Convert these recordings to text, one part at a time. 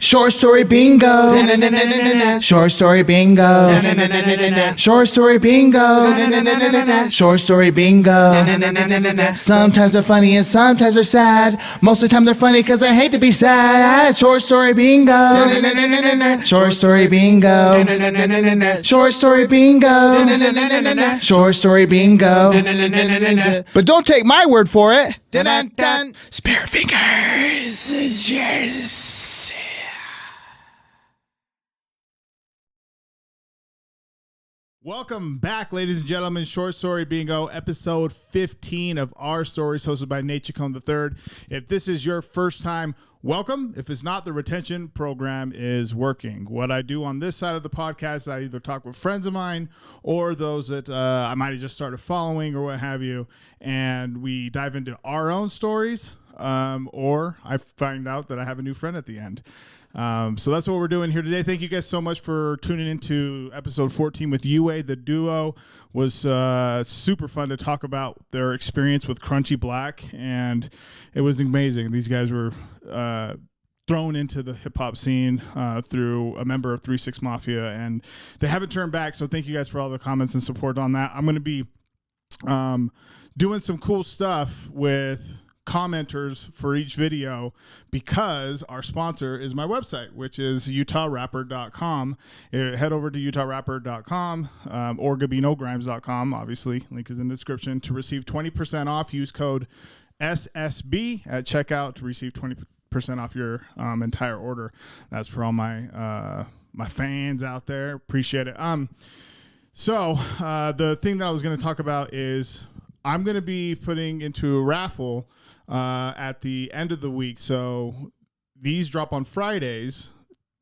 Short story bingo. Short story bingo. Short story bingo. Short story bingo. Sometimes they're funny and sometimes they're sad. Most of the time they're funny because I hate to be sad. Short story bingo. Short story bingo. Short story bingo. Short story bingo. But don't take my word for it. Spare fingers. Cheers. Welcome back, ladies and gentlemen. Short Story Bingo, episode 15 of Our Stories, hosted by Nate Chacon III. If this is your first time, welcome. If it's not, the retention program is working. What I do on this side of the podcast, I either talk with friends of mine or those that I might have just started following or what have you, and we dive into our own stories, or I find out that I have a new friend at the end. So that's what we're doing here today. Thank you guys so much for tuning into episode 14 with Yue. The duo was super fun to talk about their experience with Crunchy Black, and it was amazing. These guys were thrown into the hip-hop scene through a member of 3-6 Mafia, and they haven't turned back, so thank you guys for all the comments and support on that. I'm going to be doing some cool stuff with commenters for each video because our sponsor is my website, which is utahrapper.com. Head over to utahrapper.com or gabinogrimes.com. Obviously, link is in the description to receive 20% off. Use code SSB at checkout to receive 20% off your entire order. That's for all my my fans out there. Appreciate it. So the thing that I was going to talk about is I'm going to be putting into a raffle at the end of the week. So these drop on Fridays.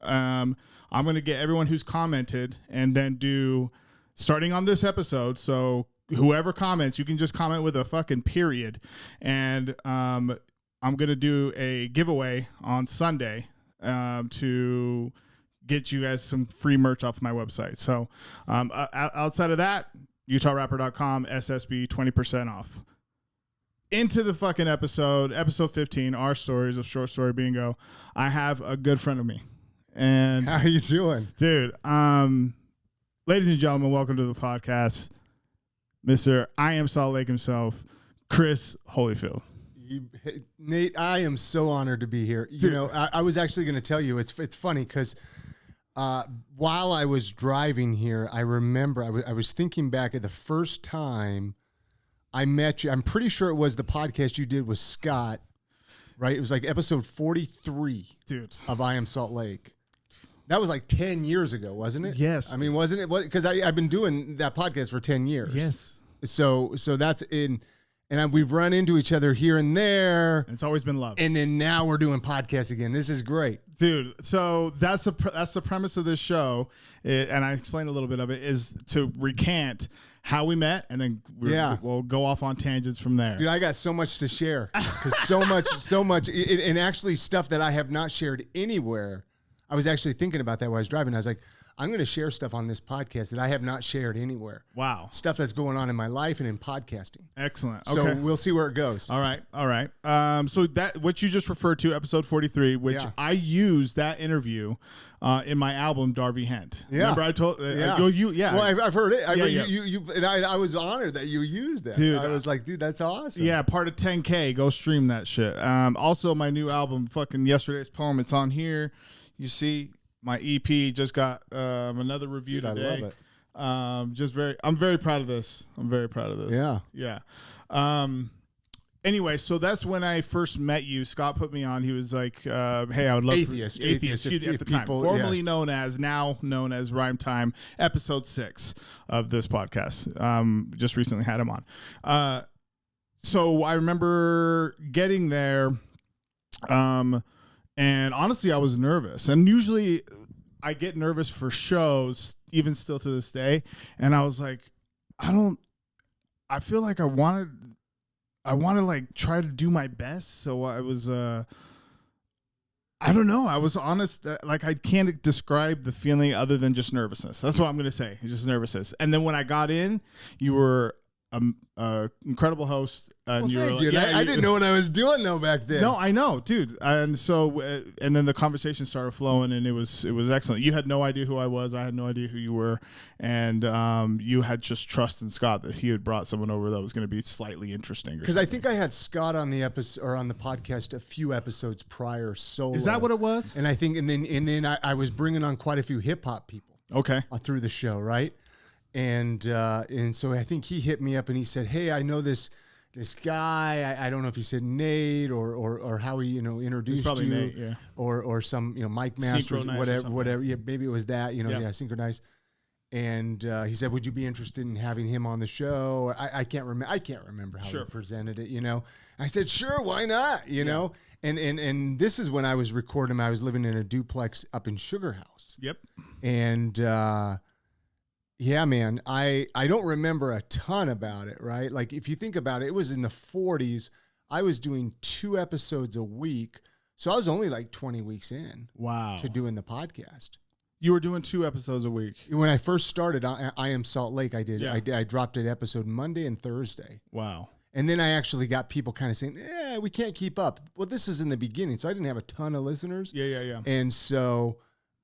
I'm going to get everyone who's commented and then do, starting on this episode, so whoever comments, you can just comment with a fucking period. And I'm going to do a giveaway on Sunday to get you guys some free merch off my website. So outside of that, utahrapper.com, SSB, 20% off. Into the fucking episode 15, Our Stories of Short Story Bingo. I have a good friend of me. And how are you doing? Dude, ladies and gentlemen, welcome to the podcast. Mr. I Am Salt Lake himself, Chris Holifield. Nate, I am so honored to be here. Dude. You know, I was actually going to tell you, it's funny because while I was driving here, I remember I was thinking back at the first time I met you. I'm pretty sure it was the podcast you did with Scott, right? It was like episode 43 dude, of I Am Salt Lake. That was like 10 years ago, wasn't it? Yes. I mean, wasn't it? Because I've been doing that podcast for 10 years. Yes. So that's in, and we've run into each other here and there. It's always been love. And then now we're doing podcasts again. This is great. Dude, so that's the premise of this show, and I explained a little bit of it, is to recant how we met, and then we'll go off on tangents from there. Dude, I got so much to share. Because so much, and actually stuff that I have not shared anywhere. I was actually thinking about that while I was driving. I was like, I'm going to share stuff on this podcast that I have not shared anywhere. Wow. Stuff that's going on in my life and in podcasting. Excellent. So okay. We'll see where it goes. All right. So that what you just referred to, episode 43, which I used that interview in my album, Darby Hent. Yeah. Remember I told you. Well, I've heard it. You, and I was honored that you used that. Dude, I was like, dude, that's awesome. Yeah, part of 10K. Go stream that shit. Also, my new album, fucking Yesterday's Poem, it's on here. You see, my EP just got another review today. I love it. I'm very proud of this. Yeah. Anyway, so that's when I first met you. Scott put me on. He was like, "Hey, I would love atheist at the time, formerly known as Rhyme Time, episode 6 of this podcast. Just recently had him on. So I remember getting there. And honestly, I was nervous. And usually I get nervous for shows, even still to this day. And I was like, I feel like I want to like try to do my best. So I was, I don't know. I was honest. Like I can't describe the feeling other than just nervousness. That's what I'm going to say. It's just nervousness. And then when I got in, you were a incredible host. And Well, you were thank like, you. I didn't know what I was doing though back then. No, I know, dude. And so, and then the conversation started flowing, and it was excellent. You had no idea who I was. I had no idea who you were, and you had just trust in Scott that he had brought someone over that was going to be slightly interesting. Because I think I had Scott on the episode or on the podcast a few episodes prior. Solo. Is that what it was? And I think, and then I was bringing on quite a few hip hop people. Okay. Through the show, right? And so I think he hit me up and he said, "Hey, I know this guy. I don't know if he said Nate or how he introduced probably you, Nate, yeah. or some Mike Masters, Synchronize whatever. Yeah, maybe it was that. Yeah. Synchronize." And he said, "Would you be interested in having him on the show?" I can't remember. I can't remember how he presented it. I said, "Sure, why not?" know. And this is when I was recording. I was living in a duplex up in Sugar House. Yep. And yeah, man, I don't remember a ton about it, right? Like if you think about it, it was in the 40s. I was doing 2 episodes a week. So I was only like 20 weeks in. Wow. To doing the podcast. You were doing 2 episodes a week. When I first started, I Am Salt Lake, I did. Yeah. I dropped an episode Monday and Thursday. Wow. And then I actually got people kind of saying, we can't keep up. Well, this is in the beginning, so I didn't have a ton of listeners. Yeah. And so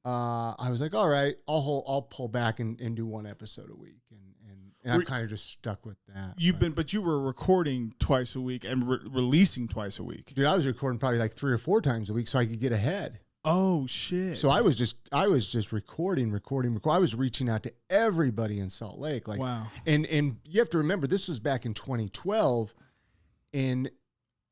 I was like, all right, I'll pull back and do 1 episode a week. And I've kind of just stuck with that. But you were recording twice a week and releasing twice a week. Dude, I was recording probably like 3 or 4 times a week so I could get ahead. Oh shit. So I was just recording. I was reaching out to everybody in Salt Lake. Like, wow. And you have to remember, this was back in 2012, and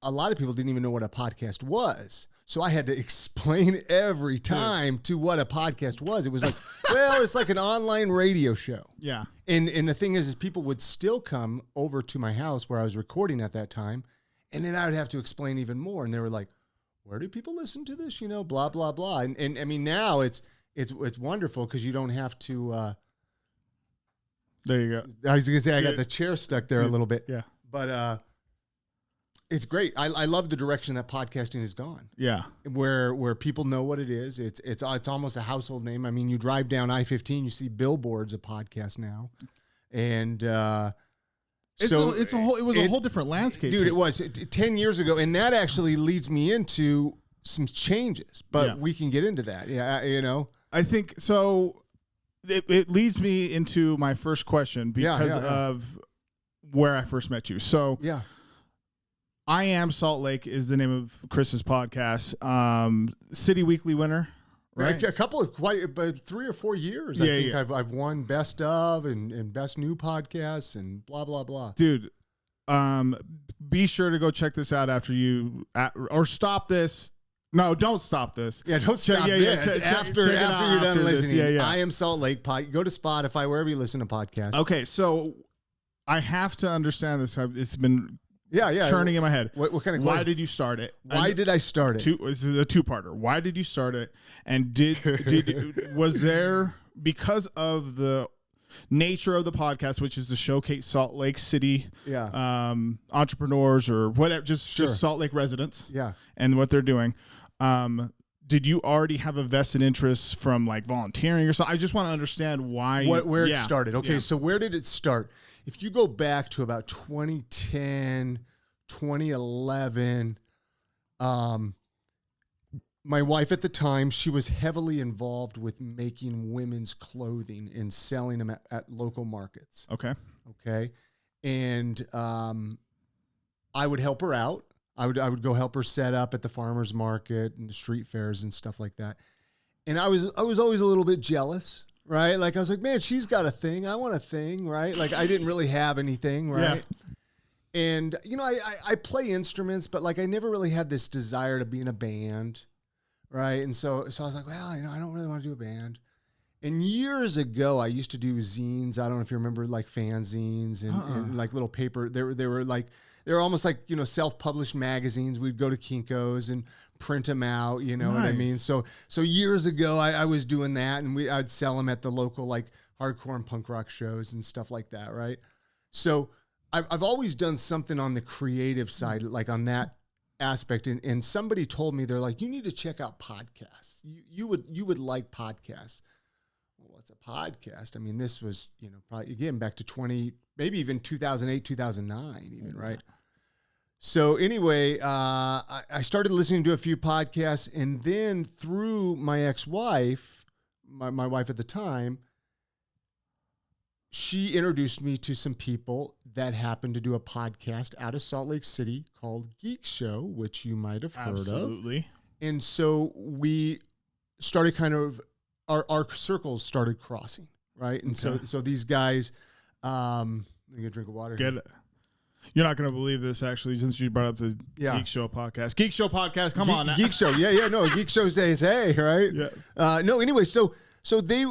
a lot of people didn't even know what a podcast was. So I had to explain every time to what a podcast was. It was like, well, it's like an online radio show. Yeah. And the thing is people would still come over to my house where I was recording at that time, and then I would have to explain even more. And they were like, where do people listen to this? Blah, blah, blah. And I mean, now it's wonderful because you don't have to. There you go. I was going to say, I got the chair stuck there a little bit. Yeah. But it's great. I love the direction that podcasting has gone. Yeah. Where people know what it is. It's almost a household name. I mean, you drive down I-15, you see billboards of podcasts now. And it was a whole different landscape. Dude, it was 10 years ago. And that actually leads me into some changes. But we can get into that. Yeah, I think so. It leads me into my first question because of where I first met you. So yeah. I Am Salt Lake is the name of Chris's podcast. City Weekly winner, right? A couple of but 3 or 4 years. I think I've won best of and best new podcasts and blah, blah, blah. Dude, be sure to go check this out after or stop this. No, don't stop this. Yeah, don't stop this. After you're done listening. Yeah. I Am Salt Lake. Go to Spotify, wherever you listen to podcasts. Okay, so I have to understand this. It's been churning in my head. What kind of? Why did you start it? Why did I start it? This is a 2-parter. Why did you start it? And was there, because of the nature of the podcast, which is to showcase Salt Lake City entrepreneurs or whatever, just Salt Lake residents, and what they're doing. Did you already have a vested interest from like volunteering or something? I just want to understand where it started. Okay, so where did it start? If you go back to about 2010, 2011, my wife at the time, she was heavily involved with making women's clothing and selling them at local markets. Okay. And I would help her out. I would go help her set up at the farmer's market and the street fairs and stuff like that. And I was always a little bit jealous, right? Like I was like, man, she's got a thing. I want a thing, right? Like I didn't really have anything, right? Yeah. And I play instruments, but like I never really had this desire to be in a band, right? And so I was like, well, I don't really want to do a band. And years ago, I used to do zines. I don't know if you remember like fanzines and like little paper. They were almost like, self-published magazines. We'd go to Kinko's and print them out, you know what I mean? So years ago, I was doing that, and I'd sell them at the local like hardcore and punk rock shows and stuff like that, right? So I've always done something on the creative side, like on that aspect. And somebody told me, they're like, you need to check out podcasts. You would like podcasts. well, what's a podcast? I mean, this was, you know, probably again back to maybe even 2008, 2009, even, right? So anyway, I started listening to a few podcasts, and then through my ex-wife, my wife at the time, she introduced me to some people that happened to do a podcast out of Salt Lake City called Geek Show, which you might have heard of. Absolutely. And so we started kind of, our circles started crossing, right? And so these guys, let me get a drink of water. Get it. You're not going to believe this, actually, since you brought up the Geek Show podcast. Geek Show podcast, come on. Geek Show, no, Geek Show says hey, right? Yeah. No, anyway, so they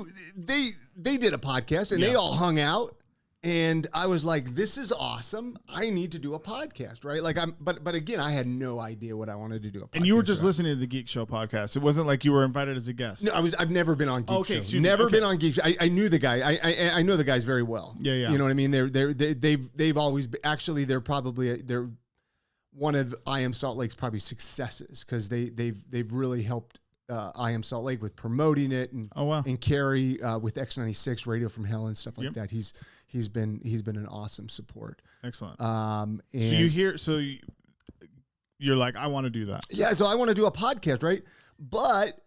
did a podcast, and they all hung out, and I was like, this is awesome. I need to do a podcast, right? Like but again, I had no idea what I wanted to do. A podcast and you were just listening to the Geek Show podcast. It wasn't like you were invited as a guest. No, I've never been on Geek Show. Never been on Geek Show. I knew the guy. I know the guys very well. Yeah. You know what I mean? They've always been, actually they're one of I Am Salt Lake's probably successes, because they've really helped I Am Salt Lake with promoting it, and and Carrie with X96 Radio from Hell and stuff like that. He's been an awesome support. Excellent. So you're like, I want to do that. Yeah, so I want to do a podcast, right? But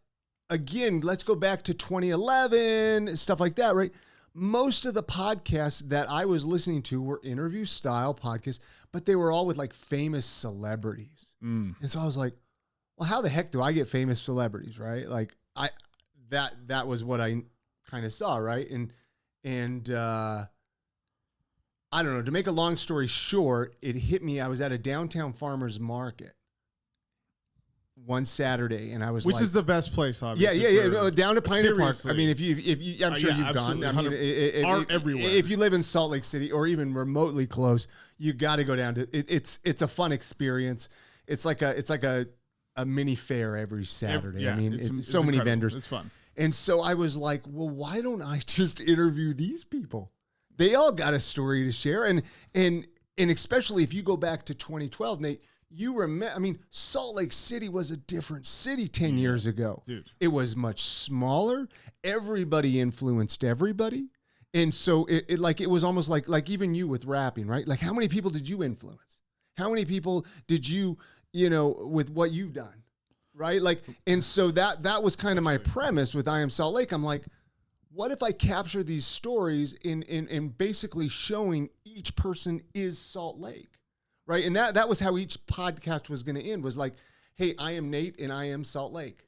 again, let's go back to 2011, stuff like that, right? Most of the podcasts that I was listening to were interview style podcasts, but they were all with like famous celebrities. And so I was like, well, how the heck do I get famous celebrities, right? Like that was what I kind of saw, right? And I don't know, to make a long story short, it hit me. I was at a downtown farmer's market one Saturday, and I was which is the best place, obviously. Yeah. No, down to Pioneer Park. Seriously. I mean, if you, I'm sure you've gone. I mean, art everywhere. If you live in Salt Lake City or even remotely close, you got to go down to it. It's a fun experience. It's like a mini fair every Saturday. I mean, it's so many vendors. It's fun. And so I was like, well, why don't I just interview these people? They all got a story to share. And especially if you go back to 2012, Nate, you remember, I mean, Salt Lake City was a different city 10 years ago. Dude. It was much smaller. Everybody influenced everybody. And so it was almost like even you with rapping, right? Like, how many people did you influence? How many people did you with what you've done, right? Like, and so that was kind of my premise with I Am Salt Lake. I'm like, what if I capture these stories in basically showing each person is Salt Lake, right? And that was how each podcast was going to end, was like, hey, I am Nate and I am Salt Lake,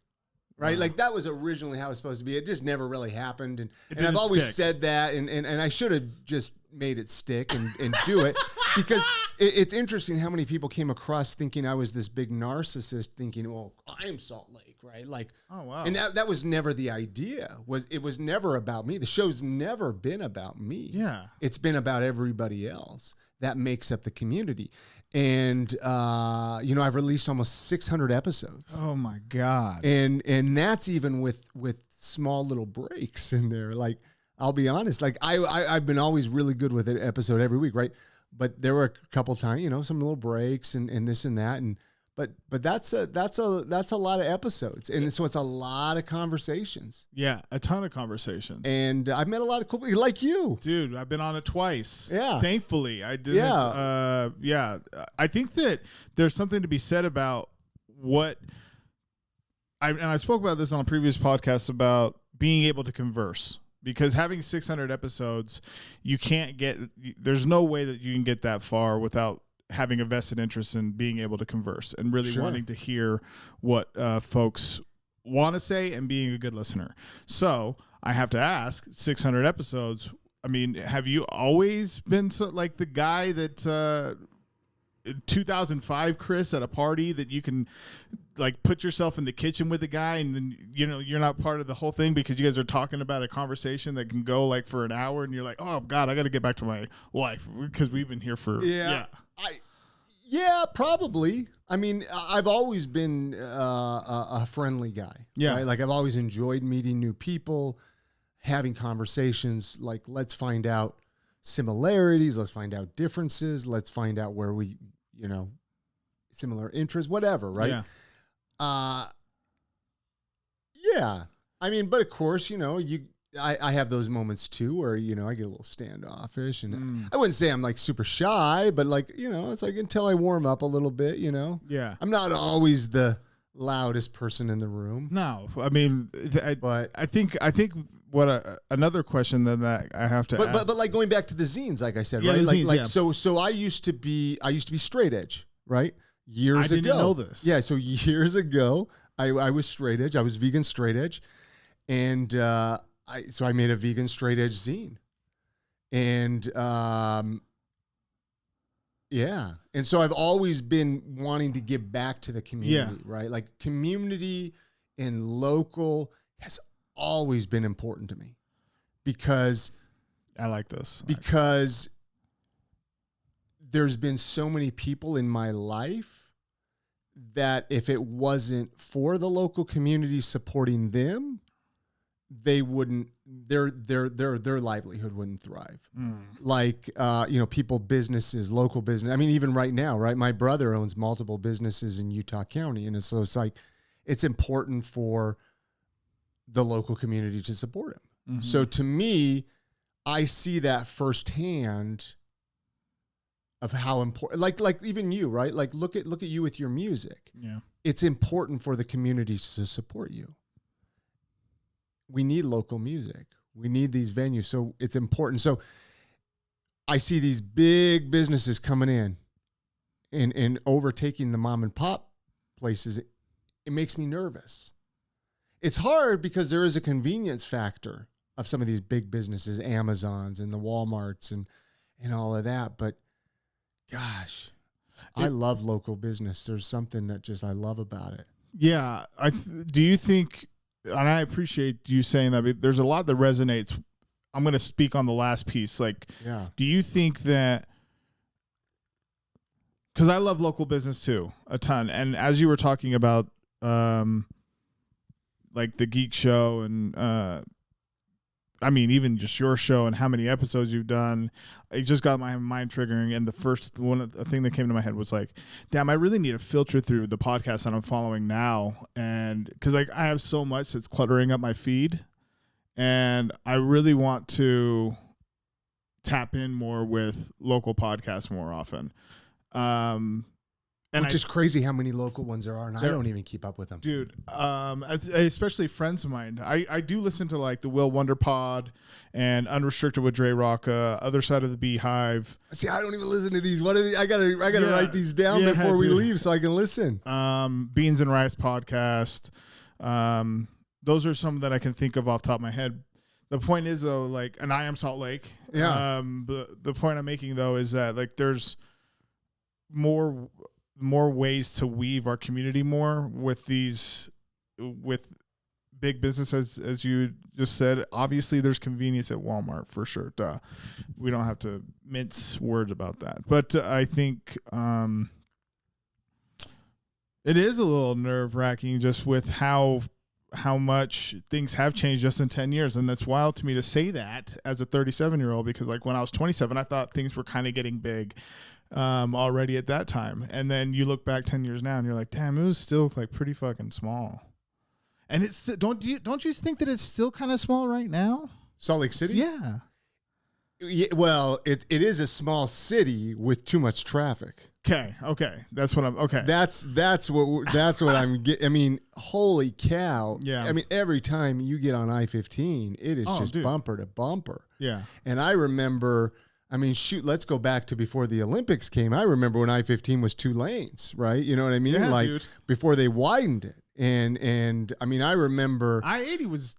right? Like, that was originally how it was supposed to be. It just never really happened. And I've always said that, and I should have just made it stick and do it, because it's interesting how many people came across thinking I was this big narcissist, thinking, well, I am Salt Lake, right? Like, oh, wow. And that was never the idea. It was never about me. The show's never been about me. Yeah. It's been about everybody else that makes up the community. And I've released almost 600 episodes. Oh my God. And that's even with small little breaks in there. Like, I'll be honest, like I've been always really good with an episode every week, right? But there were a couple times, some little breaks and this and that, but that's a lot of episodes, and so it's a lot of conversations. Yeah, a ton of conversations. And I've met a lot of cool people like you, dude. I've been on it twice. Yeah, thankfully I didn't. Yeah, I think that there's something to be said about what I spoke about this on a previous podcast about being able to converse. Because having 600 episodes, there's no way that you can get that far without having a vested interest in being able to converse and really wanting to hear what folks want to say and being a good listener. So I have to ask, 600 episodes, I mean, have you always been like the guy that 2005 Chris at a party that you can like put yourself in the kitchen with a guy and then you're not part of the whole thing because you guys are talking about a conversation that can go like for an hour and you're like, oh God, I got to get back to my wife because we've been here for probably. I mean, I've always been a friendly guy. Yeah, right? Like, I've always enjoyed meeting new people, having conversations. Like, let's find out similarities, let's find out differences, let's find out where we, similar interests, whatever, right? Yeah. I mean, but of course, you I have those moments too where, you know, I get a little standoffish, and I wouldn't say I'm like super shy, but like, you know, it's like until I warm up a little bit, you know. Yeah. I'm not always the loudest person in the room. No, I mean, but I think what another question that I have to ask. But like going back to the zines, like I said, Yeah, right? the Like zines, so I used to be straight edge, right? Years ago. I didn't know this. Yeah, so years ago, I was straight edge. I was vegan straight edge, and I made a vegan straight edge zine, and yeah, and so I've always been wanting to give back to the community, right? Like community and local has always been important to me because I like this because there's been so many people in my life that if it wasn't for the local community supporting them, they wouldn't, their livelihood wouldn't thrive. Like, you know, people, businesses, local business. I mean, even right now, right? My brother owns multiple businesses in Utah County. And so it's like, it's important for the local community to support him. So to me, I see that firsthand of how important, like even you, right? Like look at you with your music. Yeah. It's important for the community to support you. We need local music. We need these venues. So it's important. So I see these big businesses coming in and overtaking the mom and pop places. It makes me nervous. It's hard because there is a convenience factor of some of these big businesses, Amazons and the Walmarts and all of that. But gosh, I love local business. There's something that just I love about it. Yeah. Do you think, and I appreciate you saying that, but there's a lot that resonates. I'm going to speak on the last piece. Like, yeah. Do you think that, because I love local business too, a ton. And as you were talking about, like the Geek Show and, I mean, even just your show and how many episodes you've done, it just got my mind triggering. And the first thing that came to my head was like, damn, I really need to filter through the podcast that I'm following now. And because like I have so much that's cluttering up my feed, and I really want to tap in more with local podcasts more often. Which is crazy how many local ones there are, and I don't even keep up with them. Dude, especially friends of mine. I do listen to like the Will Wonder Pod and Unrestricted with Dre Rocca, Other Side of the Beehive. See, I don't even listen to these. What are I gotta write these down before we leave so I can listen. Beans and Rice Podcast. Those are some that I can think of off the top of my head. The point is though, like, and I Am Salt Lake. Yeah. The point I'm making though is that like there's more ways to weave our community more with big businesses, as you just said. Obviously there's convenience at Walmart for sure. Duh. We don't have to mince words about that. But I think it is a little nerve-wracking just with how much things have changed just in 10 years. And that's wild to me to say that as a 37-year-old, because like when I was 27, I thought things were kind of getting big already at that time. And then you look back 10 years now and you're like, damn, it was still like pretty fucking small. And it's, don't you think that it's still kind of small right now? Salt Lake City? Yeah. Well, it is a small city with too much traffic. Okay. That's what I'm, okay. That's what I'm getting. I mean, holy cow. Yeah. I mean, every time you get on I-15, it is just bumper to bumper. Yeah. And I remember, I mean, shoot, let's go back to before the Olympics came. I remember when I-15 was 2 lanes, right? You know what I mean? Yeah, like dude. before they widened it. And I mean, I remember I-80 was,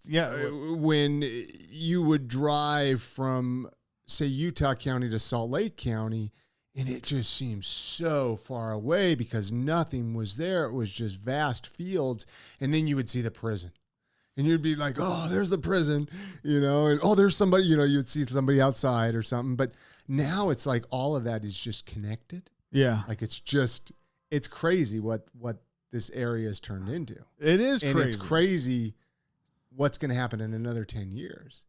when you would drive from, say, Utah County to Salt Lake County, and it just seemed so far away because nothing was there. It was just vast fields. And then you would see the prison. And you'd be like, oh, there's the prison, you know, and oh, there's somebody, you know, you'd see somebody outside or something. But now it's like all of that is just connected. Yeah. Like it's crazy what this area has turned into. It is crazy. And it's crazy what's going to happen in another 10 years.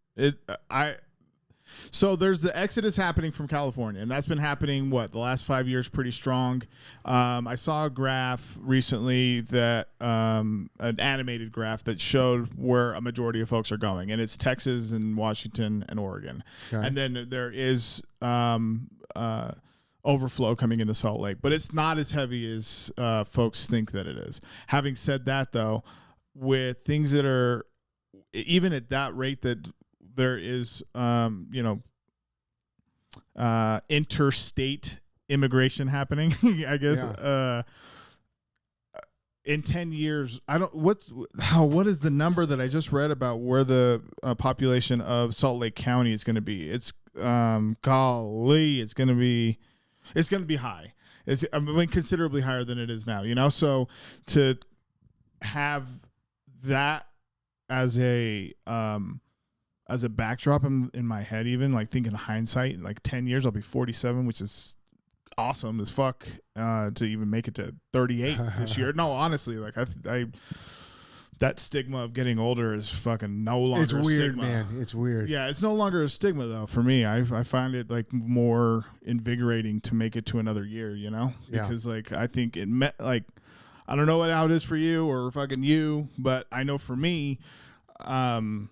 So there's the exodus happening from California, and that's been happening, the last 5 years pretty strong. I saw a graph recently that an animated graph that showed where a majority of folks are going, and it's Texas and Washington and Oregon. Okay. And then there is overflow coming into Salt Lake, but it's not as heavy as folks think that it is. Having said that, though, with things that are even at that rate that there is, interstate immigration happening, I guess, in 10 years, what is the number that I just read about where the population of Salt Lake County is going to be? It's, golly, it's going to be high. It's considerably higher than it is now, so to have that as a backdrop in my head, even like thinking hindsight, like 10 years, I'll be 47, which is awesome as fuck, to even make it to 38 this year. No, honestly, like I that stigma of getting older is fucking no longer it's a weird, stigma. Man. It's weird. Yeah, it's no longer a stigma though for me. I find it like more invigorating to make it to another year, because like I think it met like I don't know how it is for you or fucking you, but I know for me, I've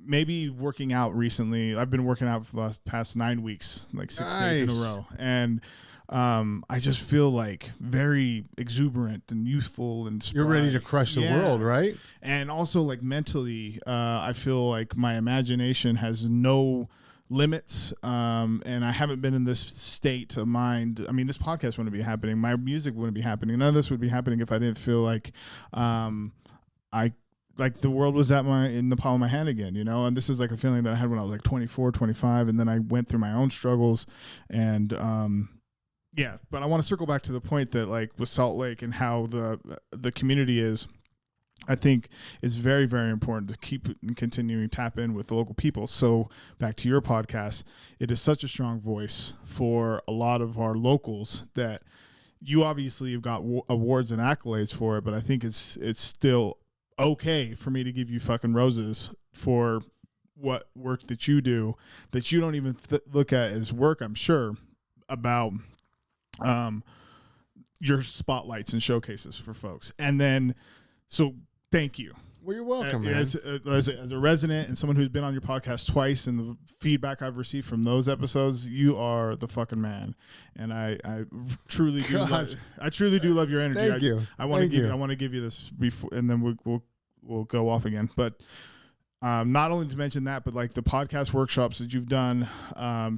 maybe working out recently. I've been working out for the past 9 weeks, like 6 days in a row. And I just feel like very exuberant and youthful and spry. You're ready to crush the world, right? And also like mentally, I feel like my imagination has no limits. And I haven't been in this state of mind. I mean, this podcast wouldn't be happening. My music wouldn't be happening. None of this would be happening if I didn't feel like like the world was in the palm of my hand again, and this is like a feeling that I had when I was like 24, 25. And then I went through my own struggles and, but I want to circle back to the point that like with Salt Lake and how the community is, I think is very, very important to keep continuing to tap in with the local people. So back to your podcast, it is such a strong voice for a lot of our locals that you obviously have got awards and accolades for it, but I think it's still okay for me to give you fucking roses for what work that you do that you don't even look at as work, I'm sure, about your spotlights and showcases for folks. And then so thank you. Well, you're welcome, man. As a resident and someone who's been on your podcast twice, and the feedback I've received from those episodes, you are the fucking man. And I truly do. I truly do love your energy. Thank you. I want to give you this before, and then we'll go off again. But not only to mention that, but like the podcast workshops that you've done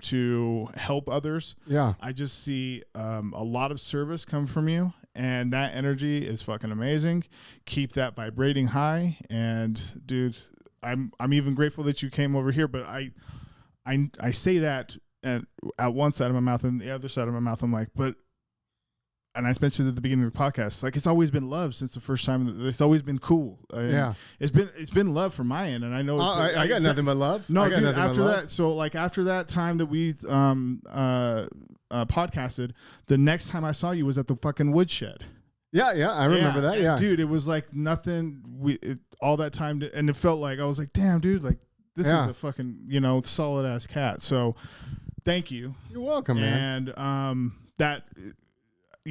to help others. Yeah, I just see a lot of service come from you. And that energy is fucking amazing. Keep that vibrating high. And dude, I'm even grateful that you came over here. But I say that at one side of my mouth, and the other side of my mouth, I'm like, and I mentioned at the beginning of the podcast, like it's always been love since the first time. It's always been cool. It's been love from my end, and I know I got nothing but love. No, dude, after that, so like after that time that we podcasted, the next time I saw you was at the fucking woodshed. Yeah, I remember that. Yeah, dude, it was like nothing. All that time, and it felt like I was like, damn, dude, like this is a fucking solid ass cat. So, thank you. You're welcome, man. And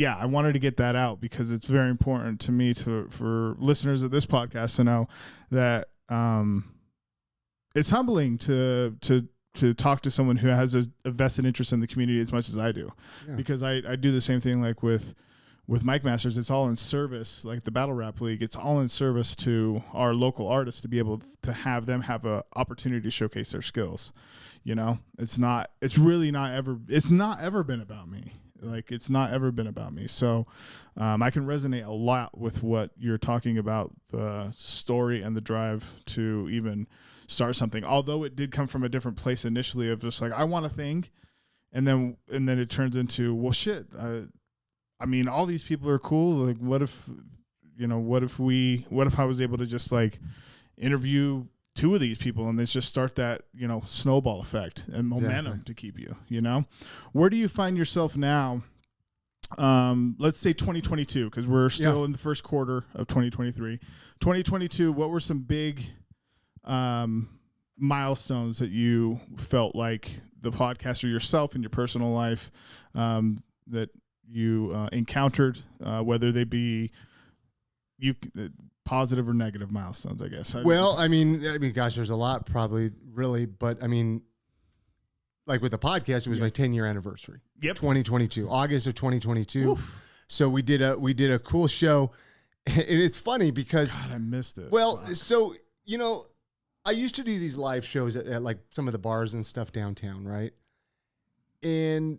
I wanted to get that out because it's very important to me for listeners of this podcast to know that it's humbling to talk to someone who has a vested interest in the community as much as I do, because I do the same thing like with Mike Masters. It's all in service, like the Battle Rap League. It's all in service to our local artists to be able to have them have an opportunity to showcase their skills. It's not ever been about me. Like it's not ever been about me. So I can resonate a lot with what you're talking about, the story and the drive to even start something. Although it did come from a different place initially of just like, I want a thing. And then it turns into, well, shit. I mean, all these people are cool. Like what if I was able to just like interview 2 of these people and let's just start that, snowball effect and momentum to keep you, Where do you find yourself now? Let's say 2022, because we're still in the first quarter of 2023. 2022, what were some big milestones that you felt like the podcast or yourself in your personal life that you encountered, whether they be positive or negative milestones, I guess? Well, I mean, gosh, there's a lot probably really, but I mean, like with the podcast, it was my 10-year anniversary. Yep. 2022, August of 2022. Oof. So we did a cool show, and it's funny because God, I missed it. Well, so I used to do these live shows at like some of the bars and stuff downtown, right? And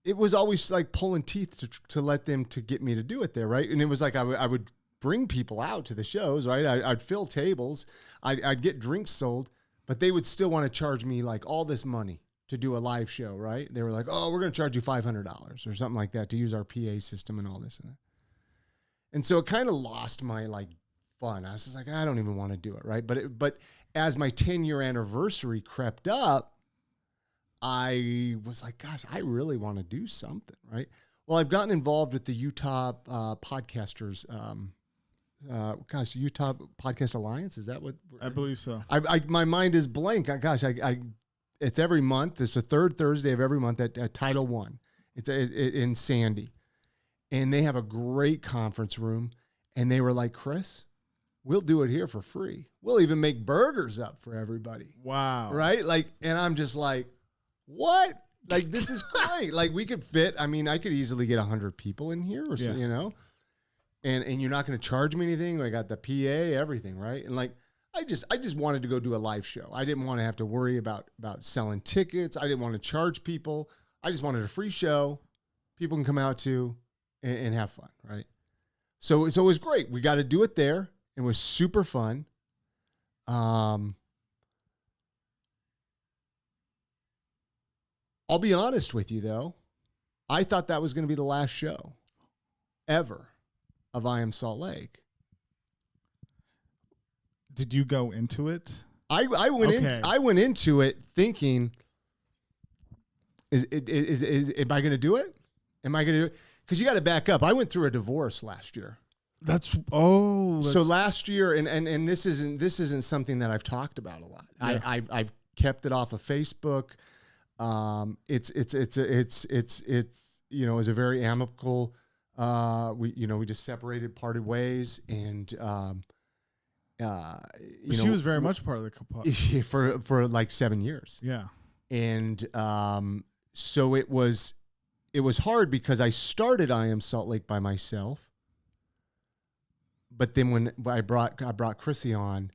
it was always like pulling teeth to let them to get me to do it there, right? And it was like I would bring people out to the shows, right? I'd fill tables, I'd get drinks sold, but they would still want to charge me like all this money to do a live show, right? They were like, "Oh, we're going to charge you $500 or something like that to use our PA system and all this and that." And so it kind of lost my like fun. I was just like, I don't even want to do it, right? But as my 10-year anniversary crept up, I was like, gosh, I really want to do something, right? Well, I've gotten involved with the Utah podcasters. Utah Podcast Alliance. Is that what? I believe so. My mind is blank. It's every month. It's the third Thursday of every month at Title One. It's in Sandy, and they have a great conference room. And they were like, Chris, we'll do it here for free. We'll even make burgers up for everybody. Wow. Right? Like, and I'm just like, what? Like, this is great. Like, we could fit. I mean, I could easily get 100 people in here, or so, And you're not going to charge me anything. I got the PA, everything, right? And like, I just wanted to go do a live show. I didn't want to have to worry about selling tickets. I didn't want to charge people. I just wanted a free show people can come out to and have fun, right? So it was great. We got to do it there. It was super fun. I'll be honest with you, though. I thought that was going to be the last show ever of I Am Salt Lake. Did you go into it? I went into it thinking, am I going to do it? Am I going to do it? Because you got to back up. I went through a divorce last year. So last year, and this isn't something that I've talked about a lot. Yeah. I've kept it off of Facebook. It's it was a very amicable. We just separated, parted ways, and she was very much part of the couple for like 7 years. Yeah, and so it was hard because I started I Am Salt Lake by myself, but then when I brought Chrissy on.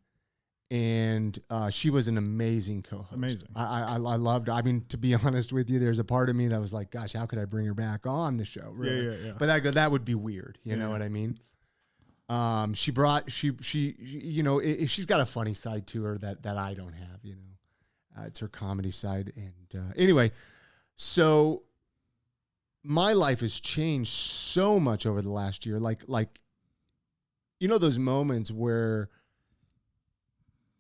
And she was an amazing co-host. Amazing. I loved her. I mean, to be honest with you, there's a part of me that was like, gosh, how could I bring her back on the show? Really? Yeah. But that would be weird. You know what I mean? She's got a funny side to her that I don't have, it's her comedy side. And anyway, so my life has changed so much over the last year. Like, those moments where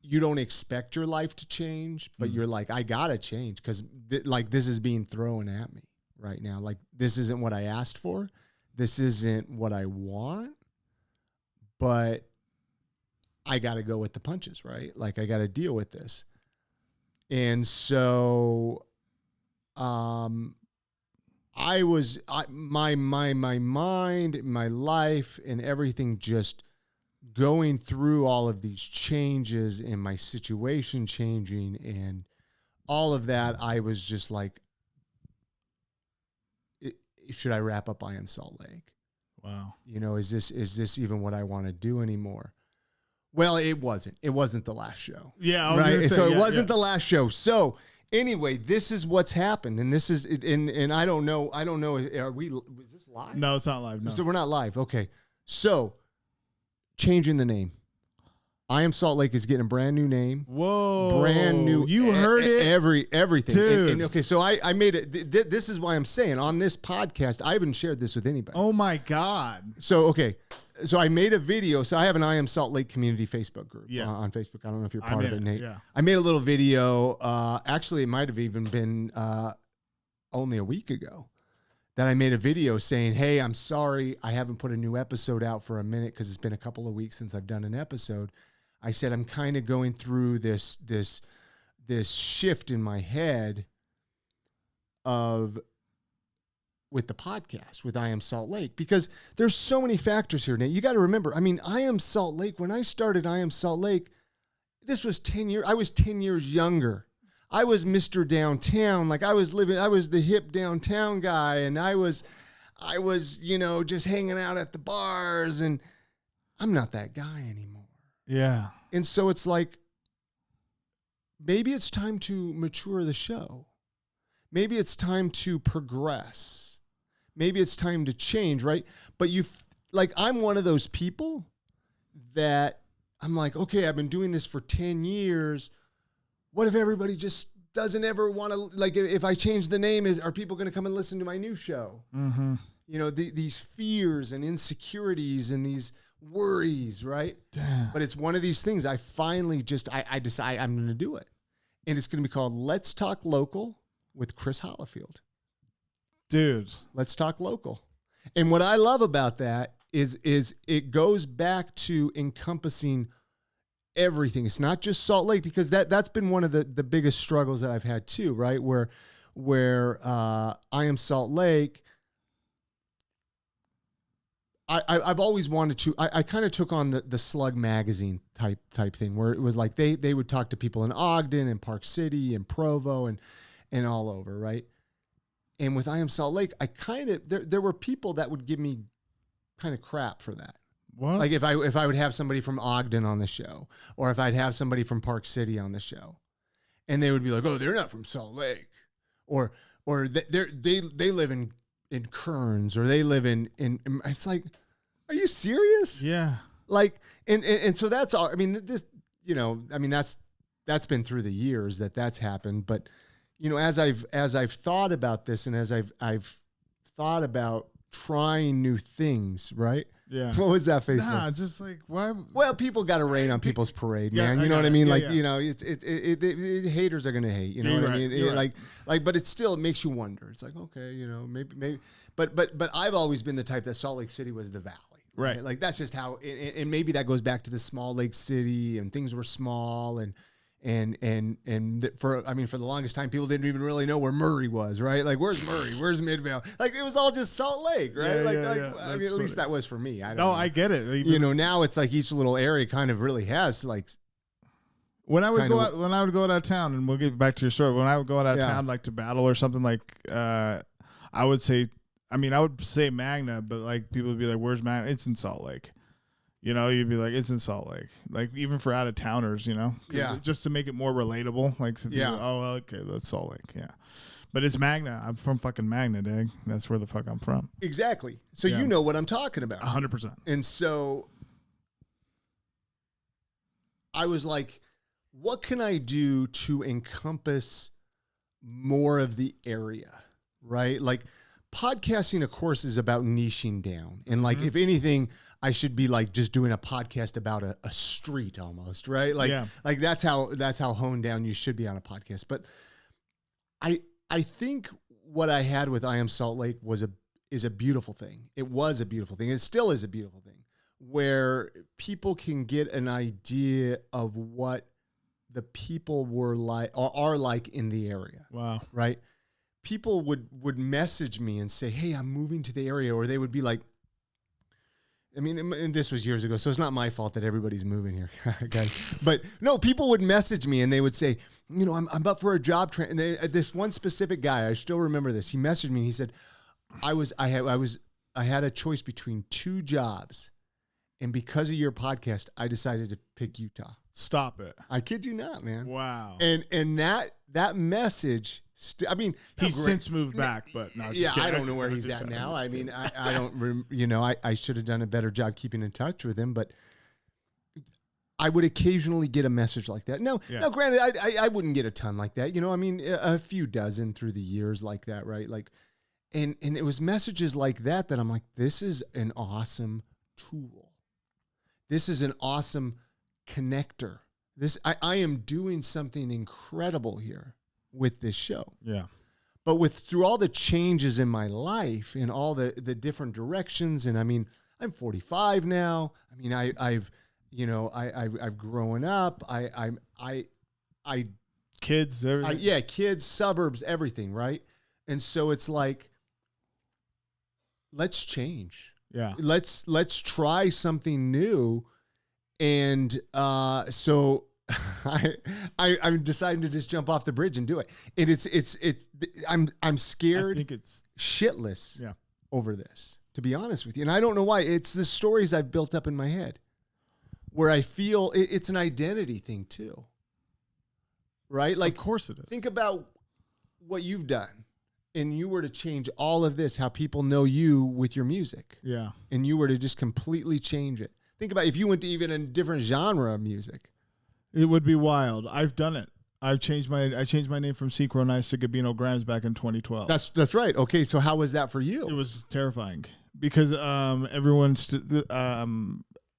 you don't expect your life to change, but you're like, I gotta change because this is being thrown at me right now. Like, this isn't what I asked for. This isn't what I want, but I got to go with the punches, right? Like, I got to deal with this. And so, my mind, my life and everything just going through all of these changes and my situation changing and all of that, I was just like, should I wrap up I Am Salt Lake? Wow. Is this even what I want to do anymore? Well, it wasn't. It wasn't the last show. Yeah. I was gonna say, so it wasn't the last show. So anyway, this is what's happened. And this is, and I don't know. Was this live? No, it's not live. No. So we're not live. Okay. So, changing the name. I Am Salt Lake is getting a brand new name. Whoa. Brand new. You heard it. Everything. Dude. And okay, so I made it. This is why I'm saying on this podcast, I haven't shared this with anybody. Oh my God. So, okay. So I made a video. So I have an I Am Salt Lake community Facebook group on Facebook. I don't know if you're part of it, Nate. Yeah. I made a little video. Actually, it might have even been only a week ago. That I made a video saying, hey, I'm sorry I haven't put a new episode out for a minute because it's been a couple of weeks since I've done an episode. I said, I'm kind of going through this shift in my head with the podcast, with I Am Salt Lake, because there's so many factors here, Nate. You got to remember, I mean, I Am Salt Lake, when I started I Am Salt Lake, this was 10 years, I was 10 years younger. I was Mr. Downtown. Like I was the hip downtown guy. And I was, just hanging out at the bars, and I'm not that guy anymore. Yeah. And so it's like, maybe it's time to mature the show. Maybe it's time to progress. Maybe it's time to change, right? But I'm one of those people that I'm like, okay, I've been doing this for 10 years. What if everybody just doesn't ever want to, like, if I change the name, are people going to come and listen to my new show? Mm-hmm. These fears and insecurities and these worries, right? Damn. But it's one of these things. I finally I decide I'm going to do it. And it's going to be called Let's Talk Local with Chris Holifield. Dude. Let's Talk Local. And what I love about that is it goes back to encompassing everything. It's not just Salt Lake, because that's been one of the biggest struggles that I've had too, right? Where I Am Salt Lake, I've always wanted to, I kind of took on the Slug magazine type thing, where it was like they would talk to people in Ogden and Park City and Provo and all over, right? And with I Am Salt Lake, there were people that would give me kind of crap for that. What? Like if I would have somebody from Ogden on the show, or if I'd have somebody from Park City on the show, and they would be like, "Oh, they're not from Salt Lake," or they live in Kearns, or they live in. It's like, are you serious? Yeah. Like, and so that's all. I mean, that's been through the years that's happened, but. As I've thought about this, and as I've thought about trying new things, right? Yeah. What was that face? Nah, just like, why? Well, people got to rain on people's parade, man. You know what I mean? Like, haters are gonna hate. You know what I mean? Like, but it still makes you wonder. It's like, okay, maybe, but I've always been the type that Salt Lake City was the valley. Right. Like that's just how, and maybe that goes back to the small lake city, and things were small, and for the longest time, people didn't even really know where Murray was, right? Like, where's Murray? Where's Midvale? Like, it was all just Salt Lake, right? I mean, at least that was for me. I get it. Now it's like each little area kind of really has like. When I would go out of town, and we'll get back to your story. When I would go out of town, like to battle or something, like I would say Magna, but like people would be like, "Where's Magna?" It's in Salt Lake. You'd be like, it's in Salt Lake. Like, even for out of towners, Yeah. just to make it more relatable. Like, okay, that's Salt Lake. Yeah. But it's Magna. I'm from fucking Magna, Dag. That's where the fuck I'm from. Exactly. So you know what I'm talking about. 100%. And so I was like, what can I do to encompass more of the area, right? Like, podcasting, of course, is about niching down. And like, if anything, I should be like just doing a podcast about a street almost, right? Like, like that's how honed down you should be on a podcast. But I think what I had with I Am Salt Lake is a beautiful thing. It was a beautiful thing. It still is a beautiful thing, where people can get an idea of what the people were like or are like in the area. Wow. Right? People would message me and say, "Hey, I'm moving to the area," or they would be like, and this was years ago, so it's not my fault that everybody's moving here, guys. But no, people would message me and they would say, I'm up for a job. And this one specific guy, I still remember this. He messaged me and he said, I had a choice between two jobs, and because of your podcast, I decided to pick Utah. Stop it! I kid you not, man. Wow. And that message. He's since moved back, but no. I don't know where he's at now. I mean, I don't, I should have done a better job keeping in touch with him, but I would occasionally get a message like that. Now, granted, I wouldn't get a ton like that. A few dozen through the years like that, right? Like, and it was messages like that I'm like, this is an awesome tool. This is an awesome connector. I am doing something incredible here with this show. Yeah. But through all the changes in my life and all the different directions, and I mean, I'm 45 now. I mean, I've I've grown up. Kids, everything. Kids, suburbs, everything, right? And so it's like, let's change. Yeah. Let's try something new. And so I'm deciding to just jump off the bridge and do it. And I'm scared. I think it's shitless over this, to be honest with you. And I don't know why. It's the stories I've built up in my head where I feel it's an identity thing too. Right? Like, of course it is. Think about what you've done, and you were to change all of this, how people know you with your music. Yeah. And you were to just completely change it. Think about if you went to even a different genre of music. It would be wild. I've done it. I changed my name from Synonymous to Gabino Grimes back in 2012. That's right. Okay, so how was that for you? It was terrifying because everyone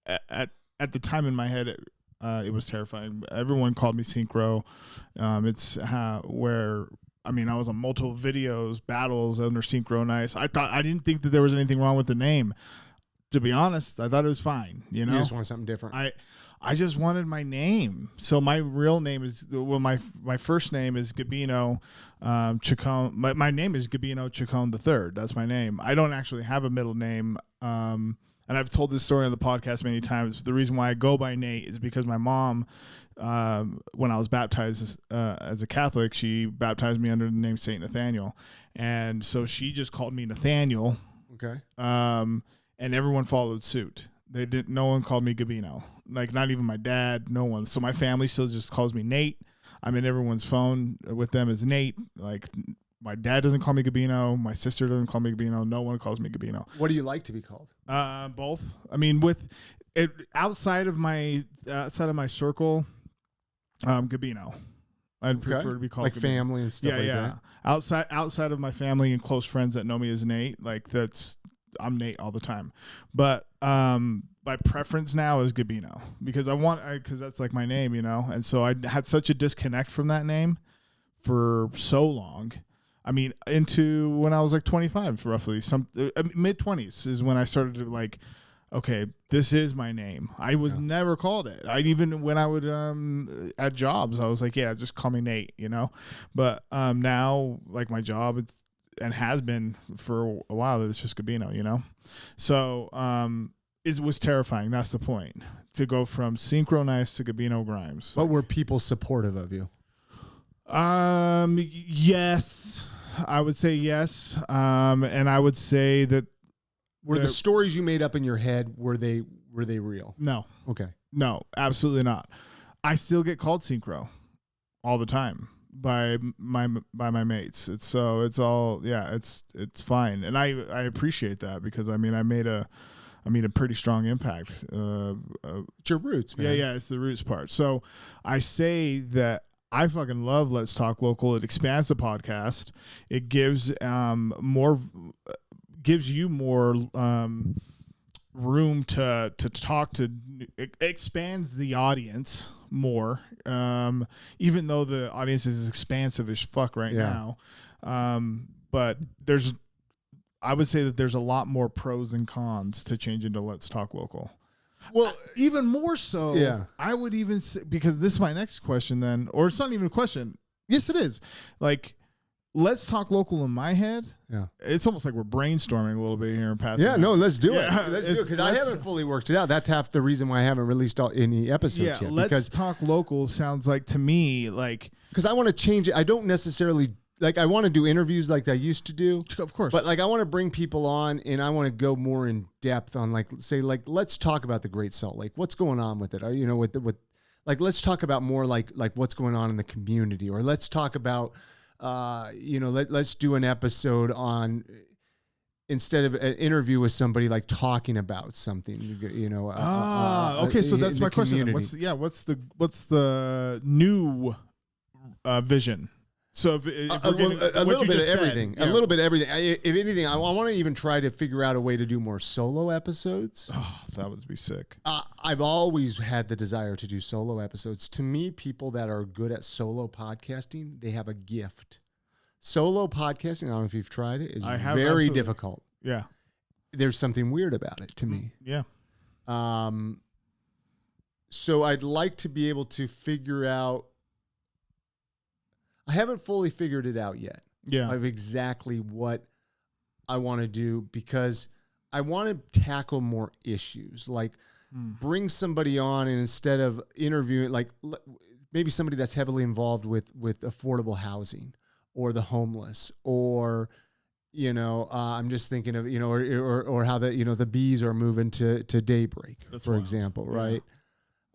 at the time in my head it was terrifying. Everyone called me Synchro. It's where I was on multiple videos, battles under Synchronized. I didn't think that there was anything wrong with the name. To be honest, I thought it was fine. You know, you just want something different. I just wanted my name. So my real name is my first name is Gabino Chacon. My name is Gabino Chacon III. That's my name. I don't actually have a middle name. And I've told this story on the podcast many times. The reason why I go by Nate is because my mom, when I was baptized as a Catholic, she baptized me under the name Saint Nathaniel, and so she just called me Nathaniel. Okay. And everyone followed suit. No one called me Gabino. Like, not even my dad, no one. So my family still just calls me Nate. I'm in everyone's phone with them as Nate. Like, my dad doesn't call me Gabino. My sister doesn't call me Gabino. No one calls me Gabino. What do you like to be called? Both. With it outside of my circle, Gabino. I'd prefer to be called like Gabino. Family and stuff like that. Outside of my family and close friends that know me as Nate, I'm Nate all the time. But my preference now is Gabino because because that's like my name, And so I had such a disconnect from that name for so long. Into when I was like 25, roughly, mid 20s is when I started to okay, this is my name. I was never called it. Even when I would at jobs, I was like, yeah, just call me Nate, But now, my job and has been for a while, it's just Gabino, So it was terrifying. That's the point, to go from Synchronized to Gabino Grimes. But were people supportive of you? Yes, I would say yes. And I would say that were the stories you made up in your head, were they real? No. Okay. No, absolutely not. I still get called Synchro all the time by my mates. It's fine. And I appreciate that because I made a pretty strong impact. It's your roots, man. Yeah, it's the roots part. So I say that I fucking love Let's Talk Local. It expands the podcast. It gives you more room to talk to. It expands the audience more, even though the audience is expansive as fuck right now. But I would say that there's a lot more pros and cons to change into Let's Talk Local. Well, even more so, I would even say, because this is my next question then, or it's not even a question. Yes, it is. Let's Talk Local in my head. Yeah. It's almost like we're brainstorming a little bit here in passing. Yeah, no, let's do it. Let's do it because I haven't fully worked it out. That's half the reason why I haven't released any episodes yet. Let's Talk Local sounds like to me because I want to change it. I don't necessarily I want to do interviews like I used to do. Of course. But I want to bring people on and I want to go more in depth on let's talk about the Great Salt Lake. What's going on with it? Let's talk about more like what's going on in the community, or let's talk about let's do an episode on, instead of an interview with somebody, talking about something, okay. So that's my question. What's the new vision? So if a little bit of everything, a little bit of everything. If anything, I want to even try to figure out a way to do more solo episodes. Oh, that would be sick. I've always had the desire to do solo episodes. To me, people that are good at solo podcasting, they have a gift. Solo podcasting, I don't know if you've tried it, is very difficult. Yeah. There's something weird about it to me. Yeah. So I'd like to be able to figure out. I haven't fully figured it out yet. Yeah. Of exactly what I want to do, because I want to tackle more issues, like bring somebody on, and instead of interviewing, like maybe somebody that's heavily involved with affordable housing or the homeless, or, I'm just thinking of, or how the bees are moving to Daybreak, for example, right?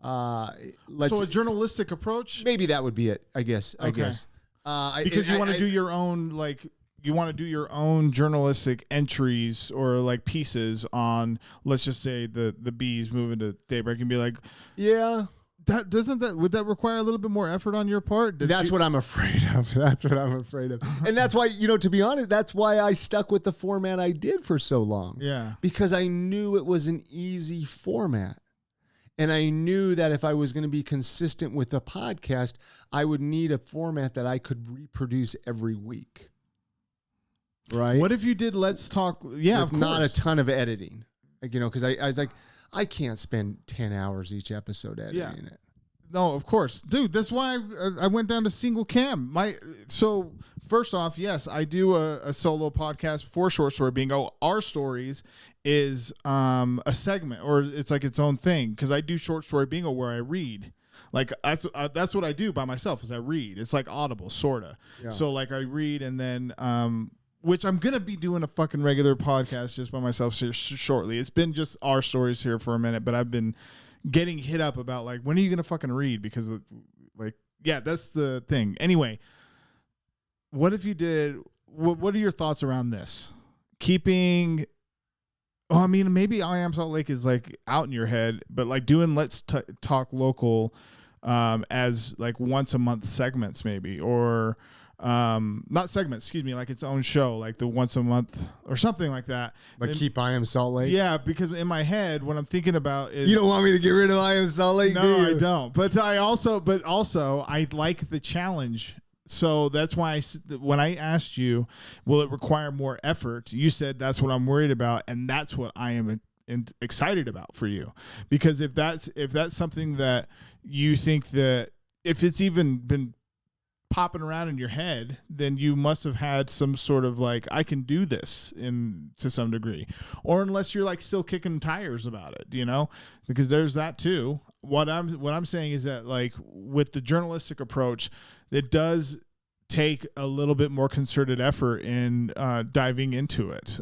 So a journalistic approach? Maybe that would be it, I guess. Because you want to do your own, like, you want to do your own journalistic entries or like pieces on, let's just say the bees moving to Daybreak, and be like, yeah, would that require a little bit more effort on your part? That's what I'm afraid of. And that's why, to be honest, that's why I stuck with the format I did for so long. Yeah. Because I knew it was an easy format. And I knew that if I was going to be consistent with the podcast, I would need a format that I could reproduce every week. Right? What if you did Let's Talk? Yeah, of course. Not a ton of editing. Because I was like, I can't spend 10 hours each episode editing it. No, of course. Dude, that's why I went down to single cam. So first off, yes, I do a solo podcast for Short Story Bingo. Our Stories is a segment, or it's like its own thing, because I do Short Story Bingo where I read. Like that's what I do by myself, is I read. It's like Audible, sorta. Yeah. So like I read, and then which I'm gonna be doing a fucking regular podcast just by myself shortly. It's been just Our Stories here for a minute, but I've been getting hit up about like, when are you gonna fucking read? Because that's the thing. Anyway, what if you did? What are your thoughts around this? Keeping. Oh, I mean, maybe I Am Salt Lake is like out in your head, but like doing Let's Talk Local as like once a month segments, maybe, or not segments, excuse me, like its own show, like the once a month or something like that. But keep I Am Salt Lake? Yeah, because in my head, what I'm thinking about is... You don't want me to get rid of I Am Salt Lake, no, do you? I don't. But also, I like the challenge. So that's why when I asked you, will it require more effort? You said that's what I'm worried about, and that's what I am excited about for you. Because if that's something that you think that, if it's even been popping around in your head, then you must have had some sort of like, I can do this to some degree, or unless you're like still kicking tires about it, because there's that too. What I'm saying is that, like, with the journalistic approach, it does take a little bit more concerted effort in diving into it,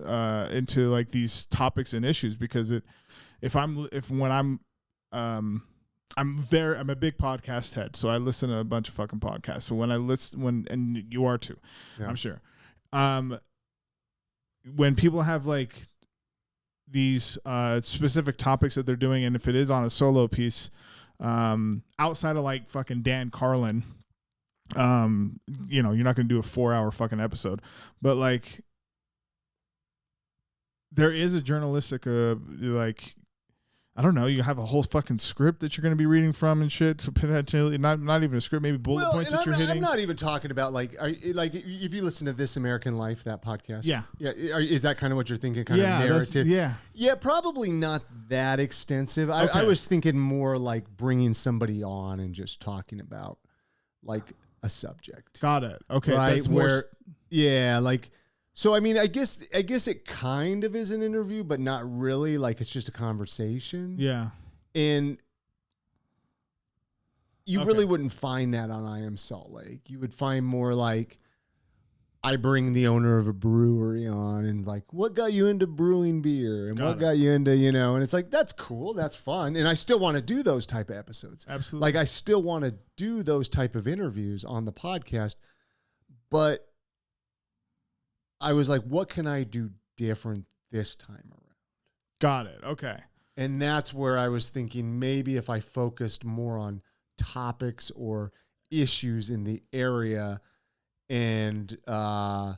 into like these topics and issues, because I'm a big podcast head, so I listen to a bunch of fucking podcasts. So when I listen, and you are too, yeah. I'm sure. When people have like these specific topics that they're doing, and if it is on a solo piece, outside of like fucking Dan Carlin, you're not gonna do a 4-hour fucking episode, but like there is a journalistic like, I don't know, you have a whole fucking script that you're going to be reading from and shit. Potentially, not even a script, maybe bullet points that you're hitting. I'm not even talking about like if you listen to This American Life, that podcast. Yeah. Is that kind of what you're thinking? Kind of narrative? Yeah, probably not that extensive. I was thinking more like bringing somebody on and just talking about like a subject. Got it. Okay. Right. So, I mean, I guess it kind of is an interview, but not really. Like, it's just a conversation. Yeah. And you really wouldn't find that on I Am Salt Lake. You would find more like, I bring the owner of a brewery on, and like, what got you into brewing beer? And what got you into, and it's like, that's cool. That's fun. And I still want to do those type of episodes. Absolutely. Like, I still want to do those type of interviews on the podcast, but I was like, what can I do different this time around? Got it. Okay. And that's where I was thinking, maybe if I focused more on topics or issues in the area. And I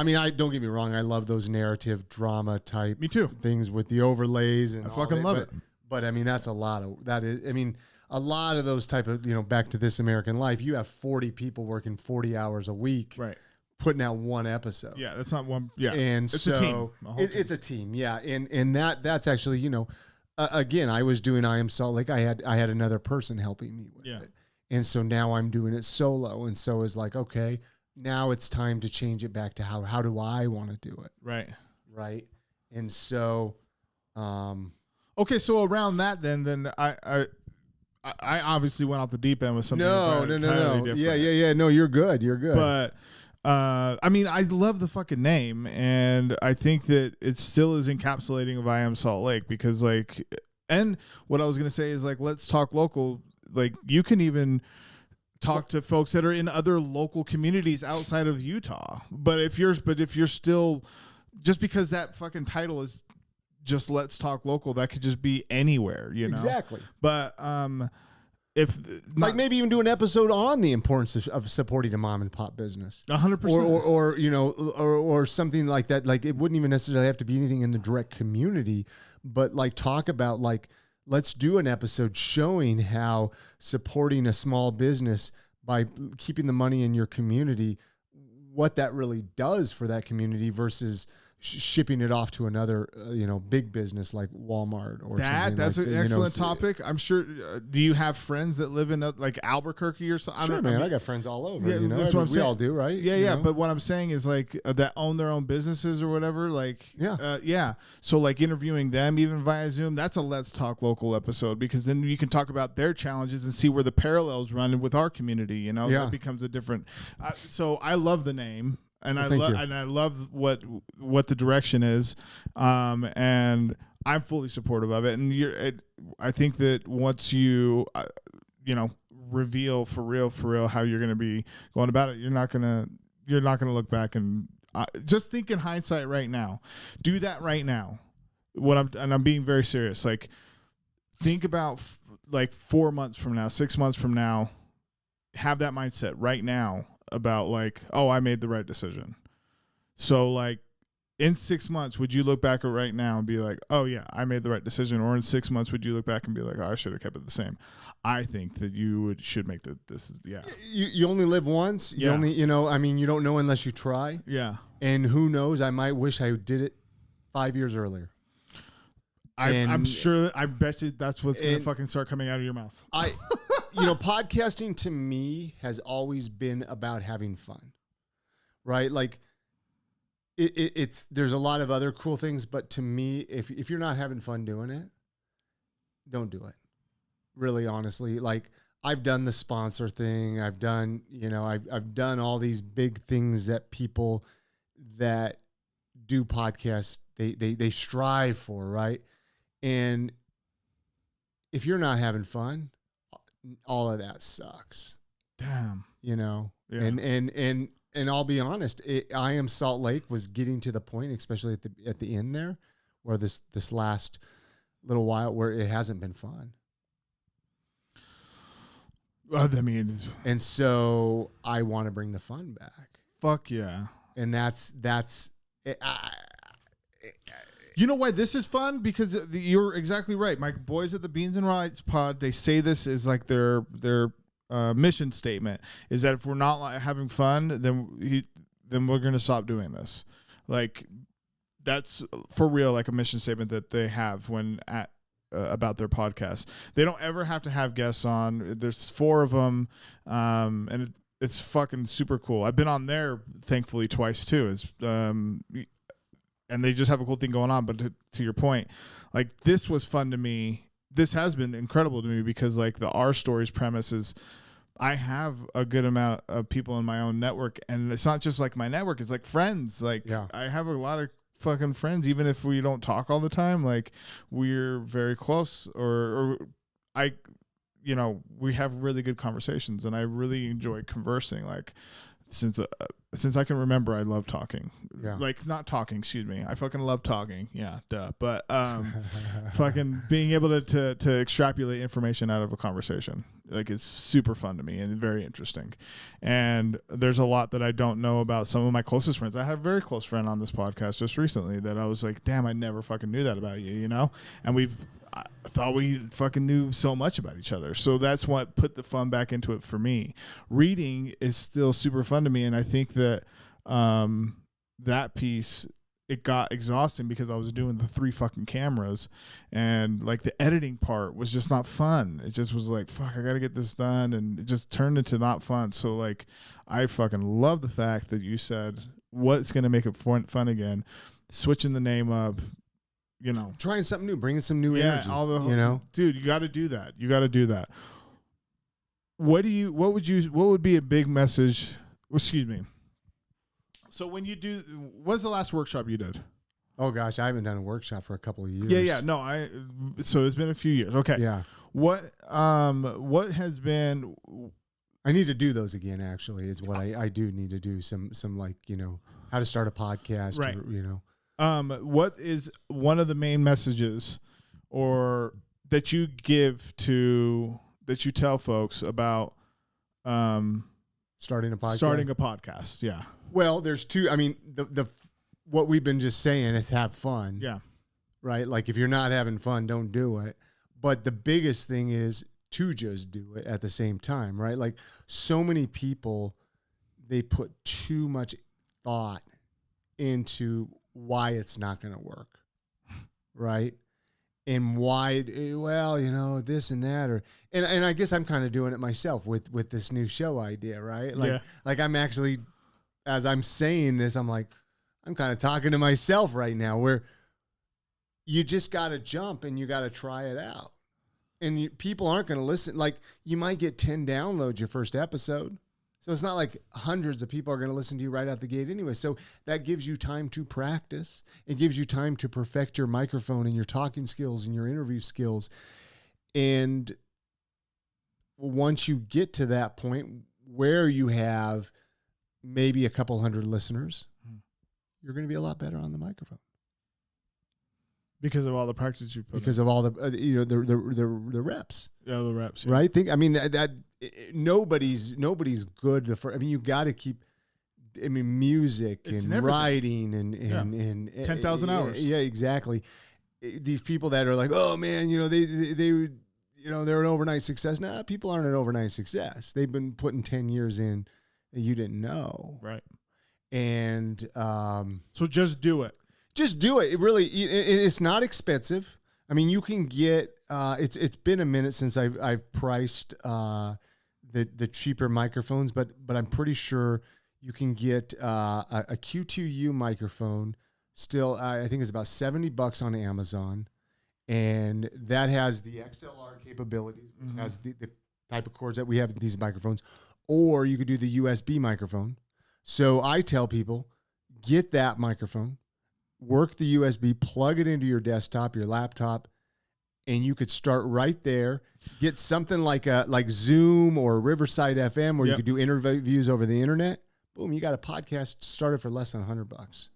mean, don't get me wrong, I love those narrative drama type things with the overlays, and I fucking love it. But I mean, a lot of those type of, back to This American Life, you have 40 people working 40 hours a week. Right. Putting out one episode. Yeah, that's not one. Yeah, and it's so a team. It's a team. Yeah, and that's actually, again, I was doing I Am Salt Lake. I had another person helping me with it. And so now I'm doing it solo. And so it's like, okay, now it's time to change it back to how do I want to do it? Right. Right. And so, okay. So around that, then I obviously went off the deep end with something. No. Different. Yeah. No, you're good. But, I mean, I love the fucking name, and I think that it still is encapsulating of I Am Salt Lake, because like, and what I was going to say is like, let's talk local. Like, you can even talk to folks that are in other local communities outside of Utah. But if you're still, just because that fucking title is just Let's Talk Local, that could just be anywhere, you know? Exactly. But, if like maybe even do an episode on the importance of supporting a mom and pop business, 100%, or you know, or something like that. Like, it wouldn't even necessarily have to be anything in the direct community, but like talk about like, let's do an episode showing how supporting a small business by keeping the money in your community, what that really does for that community versus shipping it off to another, big business like Walmart or something. That's like an excellent topic. I'm sure. Do you have friends that live in like Albuquerque or something? Sure, man. I got friends all over. Yeah, that's what we all do, right? Yeah. But what I'm saying is like that own their own businesses or whatever. Like, yeah. So like interviewing them even via Zoom, that's a Let's Talk Local episode, because then you can talk about their challenges and see where the parallels run with our community. You know, that becomes a different. So I love the name. And I love what the direction is, and I'm fully supportive of it. And I think that once you, reveal for real how you're going to be going about it, you're not gonna look back and just think in hindsight right now. Do that right now. I'm being very serious. Like, think about like 4 months from now, 6 months from now, have that mindset right now about like, oh, I made the right decision. So like in 6 months, would you look back at right now and be like, oh yeah, I made the right decision? Or in 6 months, would you look back and be like, oh, I should have kept it the same? I think that you should make You only live once. You only, you don't know unless you try. Yeah. And who knows, I might wish I did it 5 years earlier. I'm sure, I bet you that's what's going to fucking start coming out of your mouth. Podcasting to me has always been about having fun, right? Like there's a lot of other cool things, but to me, if you're not having fun doing it, don't do it. Really, honestly, like I've done the sponsor thing. I've done, I've done all these big things that people that do podcasts, they strive for, right? And if you're not having fun, all of that sucks. Damn. Yeah. And I'll be honest, I Am Salt Lake was getting to the point, especially at the end there, where this last little while where it hasn't been fun. Well, I mean, and so I want to bring the fun back. Fuck yeah. And that's you know why this is fun? Because you're exactly right. My boys at the Beans and Rights pod, they say this is like their mission statement is that if we're not having fun, then we're going to stop doing this. Like, that's for real, like a mission statement that they have when about their podcast. They don't ever have to have guests on. There's 4 of them, and it's fucking super cool. I've been on there, thankfully, twice too. And they just have a cool thing going on. But to your point, like, this was fun to me. This has been incredible to me because like the Our Stories premise is I have a good amount of people in my own network, and it's not just like my network, it's like friends. Like I have a lot of fucking friends, even if we don't talk all the time, like we're very close or we have really good conversations, and I really enjoy conversing. Like since I can remember, I love talking. Like not talking, excuse me. I fucking love talking. Yeah, duh. But fucking being able to extrapolate information out of a conversation, like, it's super fun to me and very interesting. And there's a lot that I don't know about some of my closest friends. I had a very close friend on this podcast just recently that I was like, damn, I never fucking knew that about you, you know? And I thought we fucking knew so much about each other. So that's what put the fun back into it for me. Reading is still super fun to me, and I think that that piece it got exhausting because I was doing the 3 fucking cameras, and like the editing part was just not fun. It just was like, fuck, I got to get this done. And it just turned into not fun. So like, I fucking love the fact that you said, what's going to make it fun again? Switching the name up, you know, trying something new, bringing some new energy, dude, you got to do that. You got to do that. What would be a big message? Excuse me. So when's the last workshop you did? Oh gosh, I haven't done a workshop for a couple of years. Yeah. No, so it's been a few years. Okay. Yeah. What has been, I need to do those again, actually, is what I do need to do some like, how to start a podcast, right. or, what is one of the main messages or that you tell folks about starting a podcast? Starting a podcast, yeah. Well, there's two. I mean, the what we've been just saying is have fun. Yeah. Right? Like if you're not having fun, don't do it. But the biggest thing is to just do it at the same time, right? Like so many people, they put too much thought into why it's not going to work, right? And why, this and that, and I guess I'm kind of doing it myself with this new show idea, right? Like I'm actually, as I'm saying this, I'm kind of talking to myself right now, where you just got to jump and you got to try it out. And people aren't going to listen. Like you might get 10 downloads your first episode. So it's not like hundreds of people are going to listen to you right out the gate anyway. So that gives you time to practice. It gives you time to perfect your microphone and your talking skills and your interview skills. And once you get to that point where you have maybe a couple hundred listeners, you're going to be a lot better on the microphone. Because of all the practice you put because in. Of all the the reps. Yeah, the reps. Yeah. Right? Nobody's good. You got to keep. Music and writing and 10,000 hours. Yeah, exactly. These people that are like, oh man, they're an overnight success. Nah, people aren't an overnight success. They've been putting 10 years in that you didn't know. Right. And so just do it. Just do it. It really, it's not expensive. I mean, you can get. It's been a minute since I've priced the cheaper microphones, but I'm pretty sure you can get a Q2U microphone. Still, I think it's about $70 on Amazon, and that has the XLR capabilities, which has the type of cords that we have in these microphones. Or you could do the USB microphone. So I tell people, get that microphone. Work the USB, plug it into your desktop, your laptop, and you could start right there. Get something like Zoom or Riverside FM where you could do interviews over the internet. Boom, you got a podcast started for less than $100.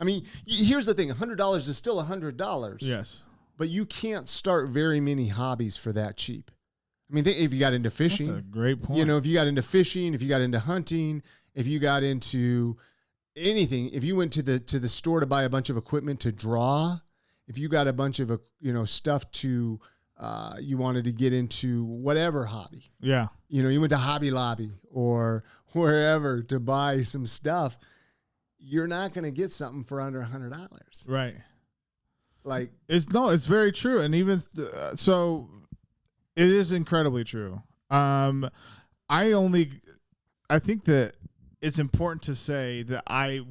I mean, here's the thing. $100 is still $100. Yes. But you can't start very many hobbies for that cheap. I mean, if you got into fishing. That's a great point. If you got into fishing, if you got into hunting, if you got into anything, if you went to the store to buy a bunch of equipment to draw, if you got a bunch of stuff to you wanted to get into whatever hobby, you went to Hobby Lobby or wherever to buy some stuff, you're not going to get something for under $100, right? Like it's very true, and even so, it is incredibly true. I think that it's important to say that I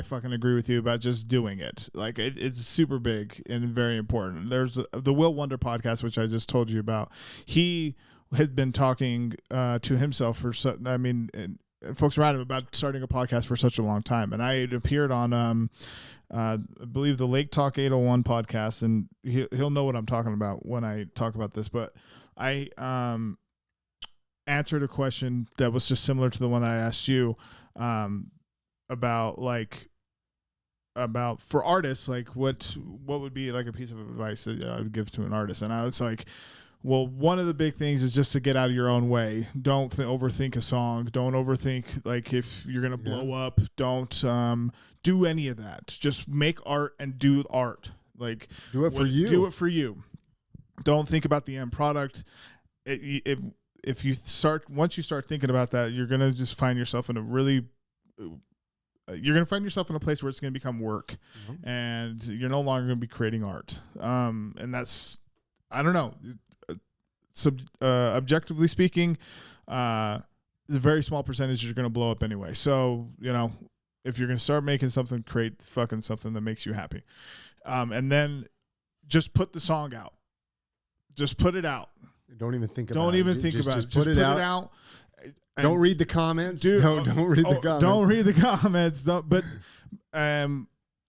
fucking agree with you about just doing it. Like it's super big and very important. There's the Will Wonder podcast, which I just told you about. He had been talking to himself and folks around him about starting a podcast for such a long time. And I had appeared on, I believe the Lake Talk 801 podcast, and he'll know what I'm talking about when I talk about this, but I, answered a question that was just similar to the one I asked you about for artists, like what would be like a piece of advice that I would give to an artist. And I was like, well, one of the big things is just to get out of your own way. Don't overthink a song. Don't overthink, like, if you're going to blow up. Don't do any of that. Just make art and do art. Like, do it for you. Do it for you. Don't think about the end product. Once you start thinking about that, you're going to just find yourself in a really you're going to find yourself in a place where it's going to become work, and you're no longer going to be creating art. And that's, I don't know, objectively speaking, a very small percentage you're going to blow up anyway. So, if you're going to start making something, create fucking something that makes you happy. And then just put the song out. Just put it out. Don't even think about it. Don't even think about it. Just put it out. Don't read the comments. Don't read the comments. Don't read the comments. But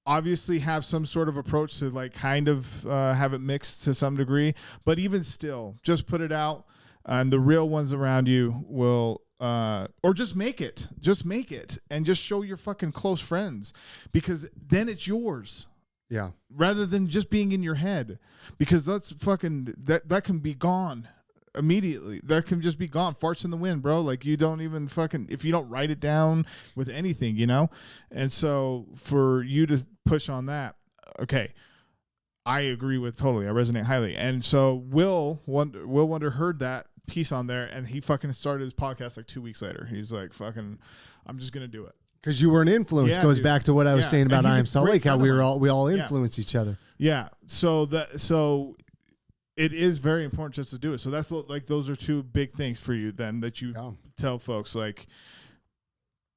obviously have some sort of approach to like kind of have it mixed to some degree. But even still, just put it out, and the real ones around you will, or just make it. Just make it, and just show your fucking close friends, because then it's yours. Yeah. Rather than just being in your head, because that's fucking that can be gone immediately. That can just be gone. Farts in the wind, bro. Like, you don't even fucking, if you don't write it down with anything, And so for you to push on that, okay, I agree with totally. I resonate highly. And so Will Wonder heard that piece on there, and he fucking started his podcast like 2 weeks later. He's like, fucking, I'm just gonna do it. Because you were an influence. Yeah, goes dude. back to what I was saying about I Am Salt Lake, how we all influence each other. Yeah. So it is very important just to do it. So that's like, those are two big things for you then that you tell folks, like,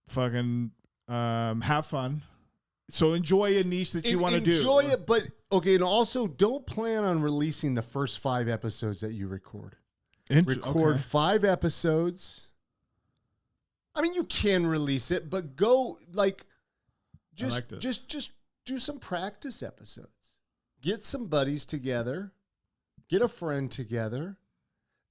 fucking have fun. So enjoy a niche that you want to do. Enjoy it, but okay, and also don't plan on releasing the first 5 episodes that you record. Record 5 episodes. I mean, you can release it, but go just do some practice episodes. Get some buddies together, get a friend together,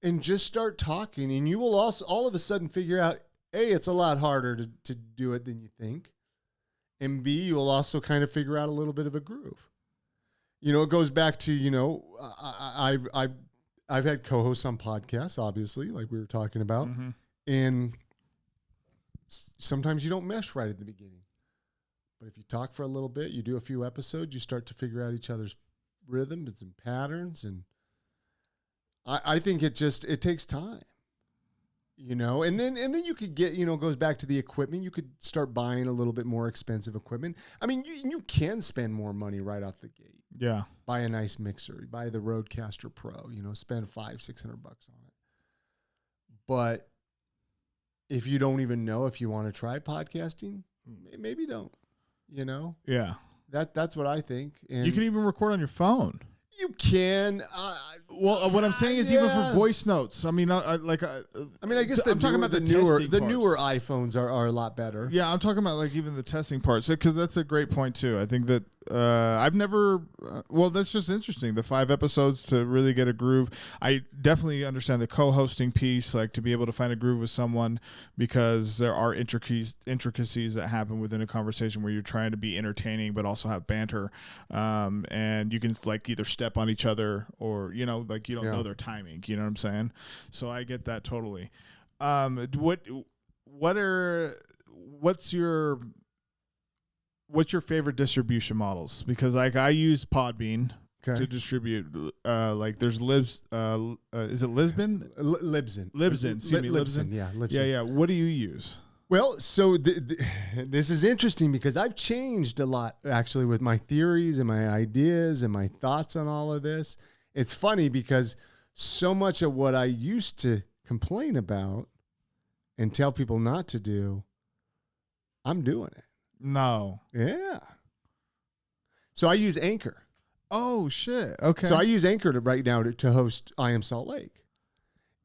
and just start talking. And you will also all of a sudden figure out, A, it's a lot harder to do it than you think. And B, you will also kind of figure out a little bit of a groove. It goes back to, I've had co-hosts on podcasts, obviously, like we were talking about. Mm-hmm. And sometimes you don't mesh right at the beginning. But if you talk for a little bit, you do a few episodes, you start to figure out each other's rhythms and patterns. And I think it takes time, and then you could get, goes back to the equipment. You could start buying a little bit more expensive equipment. I mean, you can spend more money right off the gate. Yeah. Buy a nice mixer, buy the Rodecaster Pro, spend $500-$600 on it. But if you don't even know if you want to try podcasting, maybe don't, Yeah. That's what I think. And you can even record on your phone. You can. What I'm saying is even for voice notes. I mean, I guess I'm talking about the newer iPhones are a lot better. Yeah, I'm talking about like even the testing parts, because that's a great point too. I think that I've never. That's just interesting. The 5 episodes to really get a groove. I definitely understand the co-hosting piece, like to be able to find a groove with someone, because there are intricacies that happen within a conversation where you're trying to be entertaining but also have banter, and you can like either step on each other or like you don't know their timing. You know what I'm saying? So I get that totally. What's your favorite distribution models? Because like I use Podbean to distribute. Like there's Is it Lisbon? Libsyn. Libsyn. Excuse me, Libsyn. Yeah, Libsyn. Yeah. What do you use? Well, so this is interesting because I've changed a lot actually with my theories and my ideas and my thoughts on all of this. It's funny because so much of what I used to complain about and tell people not to do, I'm doing it. No. Yeah. So I use Anchor. Oh, shit. Okay. So I use Anchor right now to host I Am Salt Lake.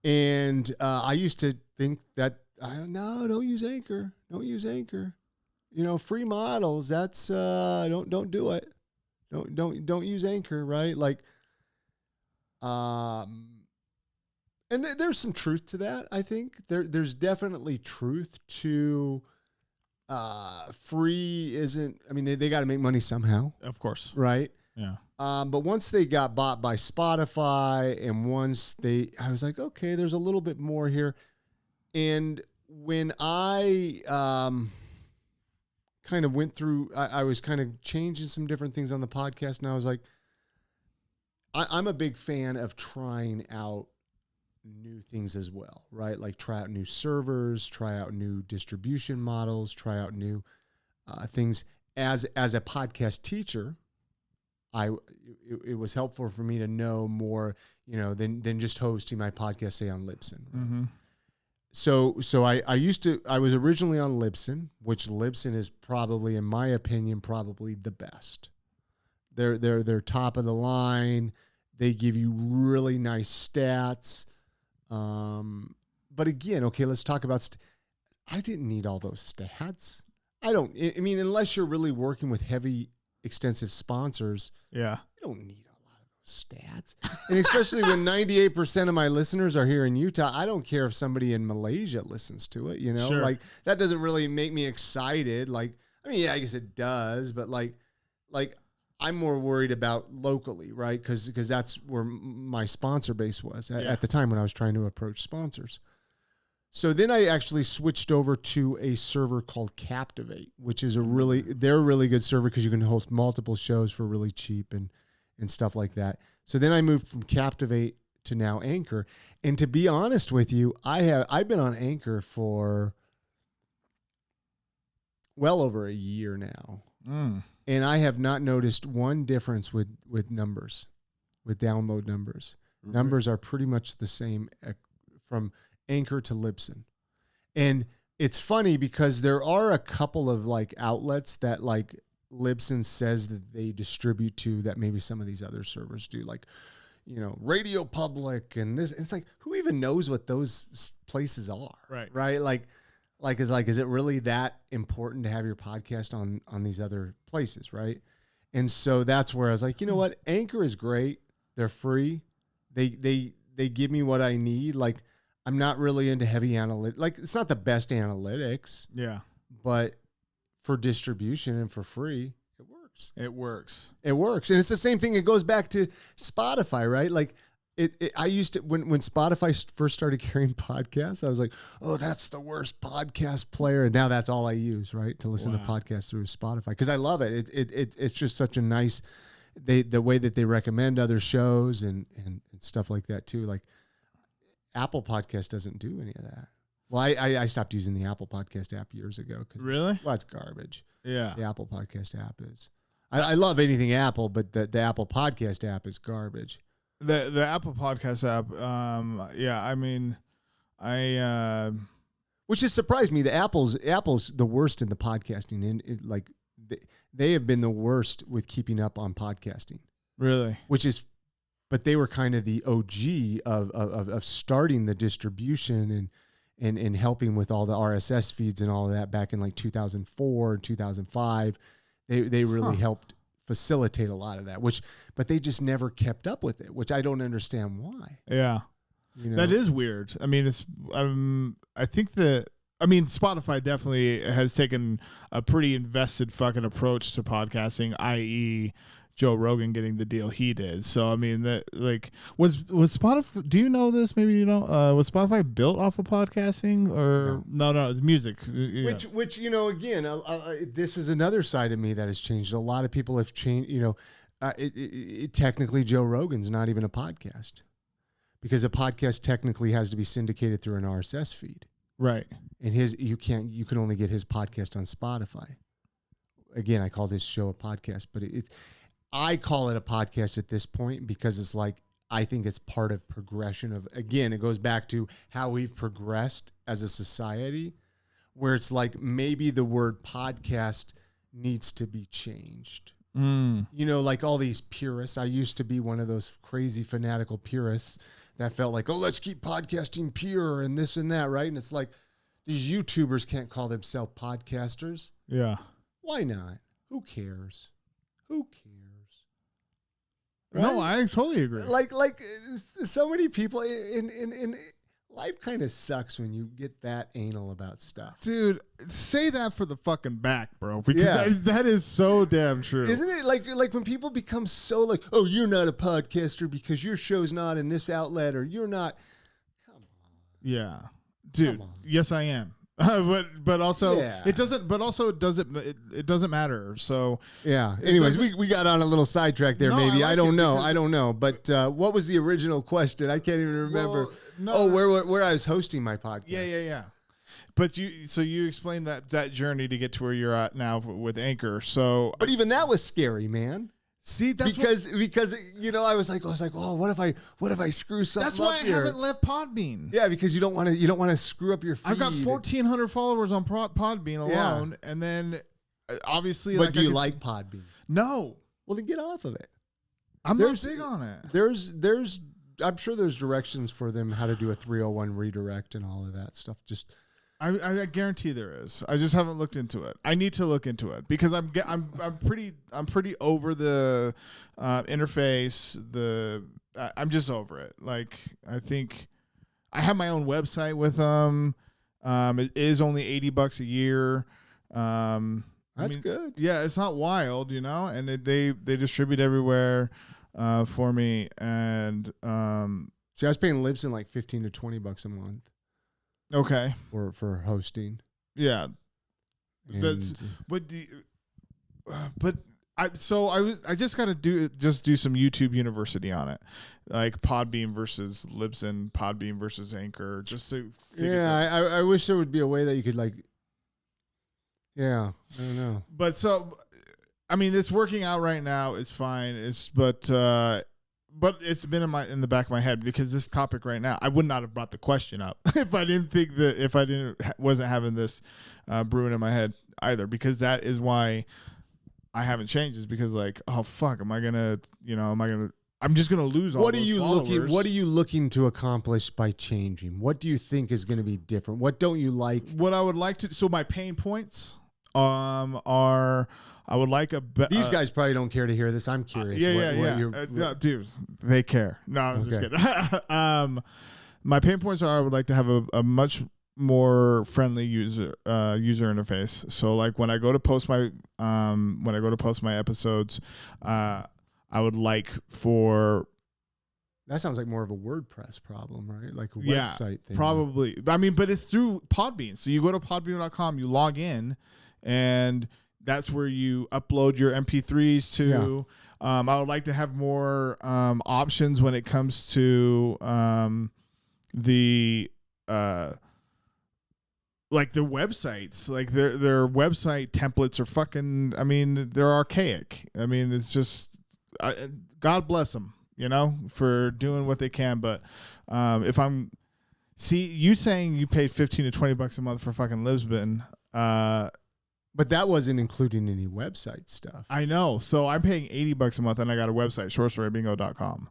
And I used to think that, no, don't use Anchor. Don't use Anchor. Free models, that's, don't do it. Don't use Anchor, right? Like, and there's some truth to that, I think. There's definitely truth to free isn't, they got to make money somehow. Of course. Right? Yeah. But once they got bought by Spotify and I was like, okay, there's a little bit more here. And when I kind of went through, I was kind of changing some different things on the podcast, and I was like, I'm a big fan of trying out new things as well, right? Like try out new servers, try out new distribution models, try out new things as a podcast teacher. It was helpful for me to know more, than just hosting my podcast, say on Libsyn. Mm-hmm. So I was originally on Libsyn, which Libsyn is probably, in my opinion, probably the best. They're top of the line. They give you really nice stats. But again, okay, let's talk about. I didn't need all those stats. I mean, unless you're really working with heavy, extensive sponsors. Yeah, you don't need a lot of those stats. And especially when 98% of my listeners are here in Utah, I don't care if somebody in Malaysia listens to it. Sure. Like that doesn't really make me excited. Like, I mean, yeah, I guess it does, but like. I'm more worried about locally, right? Because that's where my sponsor base was at the time when I was trying to approach sponsors. So then I actually switched over to a server called Captivate, which is they're a really good server because you can host multiple shows for really cheap and stuff like that. So then I moved from Captivate to now Anchor. And to be honest with you, I've been on Anchor for well over a year now. And I have not noticed one difference with numbers, with download numbers. Mm-hmm. Numbers are pretty much the same from Anchor to Libsyn. And it's funny because there are a couple of like outlets that like Libsyn says that they distribute to that maybe some of these other servers do, like, Radio Public and this. It's like, who even knows what those places are? Right. Is it really that important to have your podcast on these other places, right? And so that's where I was like, you know what? Anchor is great. They're free. They give me what I need. Like, I'm not really into heavy analytics. Like, it's not the best analytics. Yeah. But for distribution and for free, it works. It works. And it's the same thing. It goes back to Spotify, right? Like, I used to, when Spotify first started carrying podcasts, I was like, oh, that's the worst podcast player. And now that's all I use, right? To listen to podcasts through Spotify. Cause I love it. It's just such a nice, the way that they recommend other shows and stuff like that too. Like Apple Podcast doesn't do any of that. Well, I stopped using the Apple Podcast app years ago. Really? Well, it's garbage. Yeah. The Apple Podcast app is. I love anything Apple, but the Apple Podcast app is garbage. The Apple Podcast app, which has surprised me. The Apple's the worst in the podcasting, and they have been the worst with keeping up on podcasting. Really, but they were kind of the OG of starting the distribution and helping with all the RSS feeds and all of that back in like 2004 and 2005. They really helped facilitate a lot of that, but they just never kept up with it, which I don't understand why. Yeah. That is weird. I mean, Spotify definitely has taken a pretty invested fucking approach to podcasting, i.e. Joe Rogan getting the deal he did. So, I mean, that was Spotify, do you know this? Maybe you know, was Spotify built off of podcasting or no, it's music. Yeah. Which, again, this is another side of me that has changed. A lot of people have changed, technically Joe Rogan's not even a podcast because a podcast technically has to be syndicated through an RSS feed. Right. And you can only get his podcast on Spotify. Again, I called his show a podcast, but I call it a podcast at this point because it's like, I think it's part of progression of, again, it goes back to how we've progressed as a society where it's like maybe the word podcast needs to be changed. Like all these purists. I used to be one of those crazy fanatical purists that felt like, oh, let's keep podcasting pure and this and that, right? And it's like these YouTubers can't call themselves podcasters. Yeah. Why not? Who cares? Right? No, I totally agree. Like so many people in life kind of sucks when you get that anal about stuff. Dude, say that for the fucking back, bro. Because that is so damn true. Isn't it like when people become so like, oh, you're not a podcaster because your show's not in this outlet or you're not. Come on. Yeah. Dude, yes I am. But also it doesn't matter. So yeah. Anyways, we got on a little sidetrack there. Maybe I don't know. But what was the original question? I can't even remember. Where I was hosting my podcast. Yeah. But you explained that journey to get to where you're at now with Anchor. So, but even that was scary, man. See, that's because I was like, oh, what if I screw something up? That's why I here? haven't left Podbean. Yeah, because you don't want to screw up your feed. I've got 1,400 followers on Podbean alone, and then obviously. But do you like Podbean? No. Well, then get off of it. I'm not big on it. I'm sure there's directions for them how to do a 301 redirect and all of that stuff. Just. I guarantee there is. I just haven't looked into it. I need to look into it because I'm pretty over the interface. I'm just over it. Like, I think I have my own website with them. It is only $80 a year. That's good. Yeah, it's not wild, and they distribute everywhere for me. And see, I was paying Libsyn like $15 to $20 a month. Okay. For hosting. Yeah. And I just got to do some YouTube University on it, like Podbean versus Libsyn, Podbean versus Anchor, just so. Yeah, I wish there would be a way that you could Yeah, I don't know. But so, I mean, it's working out right now. It's fine. But it's been in the back of my head because this topic right now, I would not have brought the question up if I wasn't having this brewing in my head either, because that is why I haven't changed, is because like, oh fuck, I'm just going to lose all those followers. What are you looking to accomplish by changing? What do you think is going to be different? What don't you like? What I would like to, so my pain points are, I would like these guys probably don't care to hear this. I'm curious. Yeah. Dude, they care. No, I'm just kidding. My pain points are, I would like to have a much more friendly user interface. So like when I go to post my episodes, I would like for. That sounds like more of a WordPress problem, right? Like a website thing. Probably. I mean, but it's through Podbean. So you go to podbean.com, you log in, and that's where you upload your MP3s to. Yeah. I would like to have more options when it comes to the like their websites. Like their website templates are fucking. I mean, they're archaic. I mean, it's just God bless them, for doing what they can. But if I'm you saying you paid $15 to $20 a month for fucking Libsyn. But that wasn't including any website stuff. I know. So I'm paying $80 a month, and I got a website, shortstorybingo.com.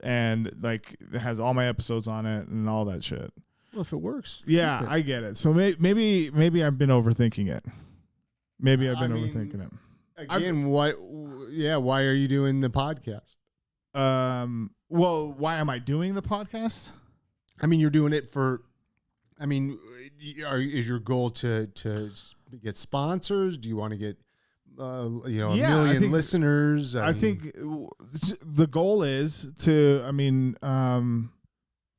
And like it has all my episodes on it and all that shit. Well, if it works. Yeah, I get it. So maybe I've been overthinking it. Overthinking it. Again, why are you doing the podcast? Well, why am I doing the podcast? I mean, you're doing it for, is your goal to get sponsors? Do you want to get a million listeners? I think the goal is to,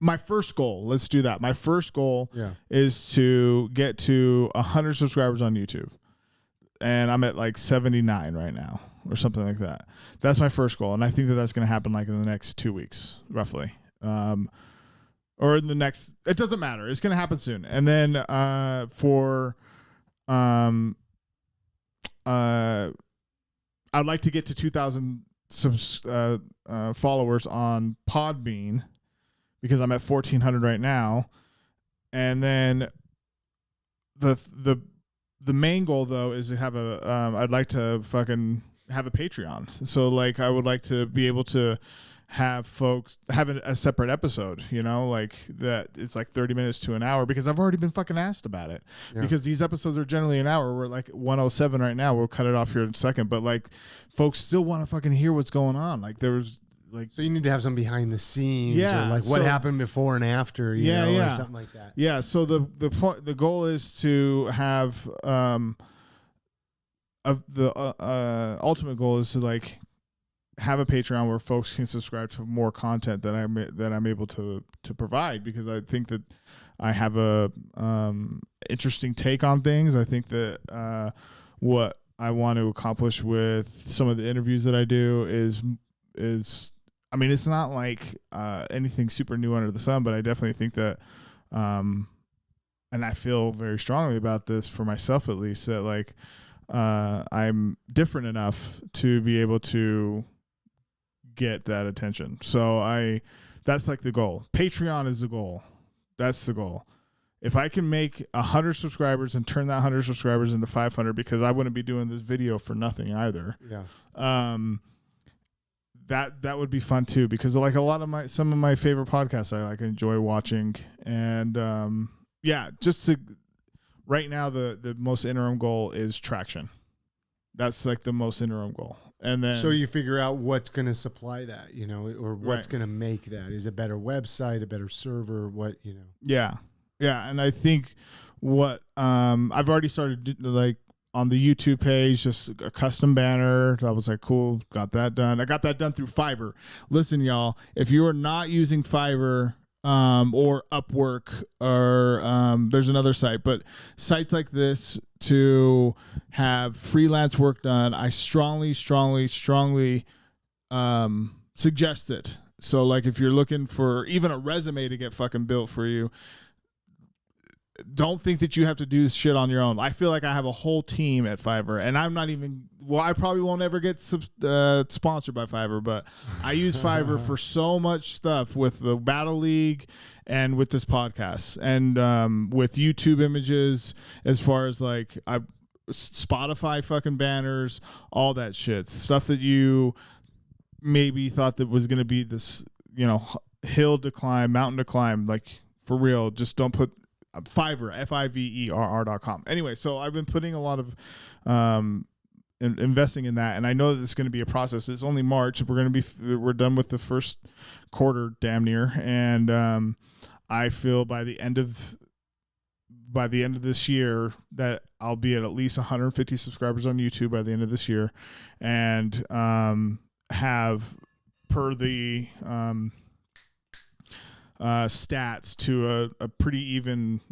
my first goal, let's do that. My first goal is to get to 100 subscribers on YouTube. And I'm at like 79 right now or something like that. That's my first goal. And I think that's going to happen like in the next 2 weeks, roughly. Or in the next, it doesn't matter. It's going to happen soon. And then I'd like to get to 2,000 followers on Podbean, because I'm at 1,400 right now. And then the main goal though is to have I'd like to fucking have a Patreon. So like I would like to be able to have folks have a separate episode, like that it's like 30 minutes to an hour, because I've already been fucking asked about it. Because these episodes are generally an hour. We're like 107 right now. We'll cut it off here in a second, but like folks still want to fucking hear what's going on. Like there was like, so you need to have some behind the scenes, or like what happened before and after, or something like that. Yeah. So the goal is to have the ultimate goal is to like have a Patreon where folks can subscribe to more content that I'm able to provide, because I think that I have a interesting take on things. I think that what I want to accomplish with some of the interviews that I do is it's not like anything super new under the sun, but I definitely think that and I feel very strongly about this for myself, at least, that like, I'm different enough to be able to get that attention. So that's like the goal. Patreon is the goal. That's the goal. If I can make 100 subscribers and turn that 100 subscribers into 500, because I wouldn't be doing this video for nothing either. Yeah. That would be fun too, because like some of my favorite podcasts I like enjoy watching, and right now the most interim goal is traction. That's like the most interim goal. And then, so you figure out what's going to supply that, or what's going to make that. Is a better website, a better server, what. Yeah. Yeah. And I think what I've already started like on the YouTube page, just a custom banner. I was like, cool, got that done. I got that done through Fiverr. Listen, y'all, if you are not using Fiverr or Upwork or there's another site, but sites like this to have freelance work done, I strongly suggest it. So like if you're looking for even a resume to get fucking built for you, don't think that you have to do shit on your own. I feel like I have a whole team at Fiverr, and I'm not even, I probably won't ever get sponsored by Fiverr, but I use Fiverr for so much stuff with the Battle League and with this podcast and with YouTube images, as far as like Spotify fucking banners, all that shit. Stuff that you maybe thought that was going to be this, hill to climb, mountain to climb, like for real, just don't put Fiverr, Fiverr.com. Anyway, so I've been putting a lot of investing in that, and I know that it's going to be a process. It's only March. We're done with the first quarter, damn near, and I feel by the end of this year that I'll be at least 150 subscribers on YouTube by the end of this year, and have per the stats to a pretty even,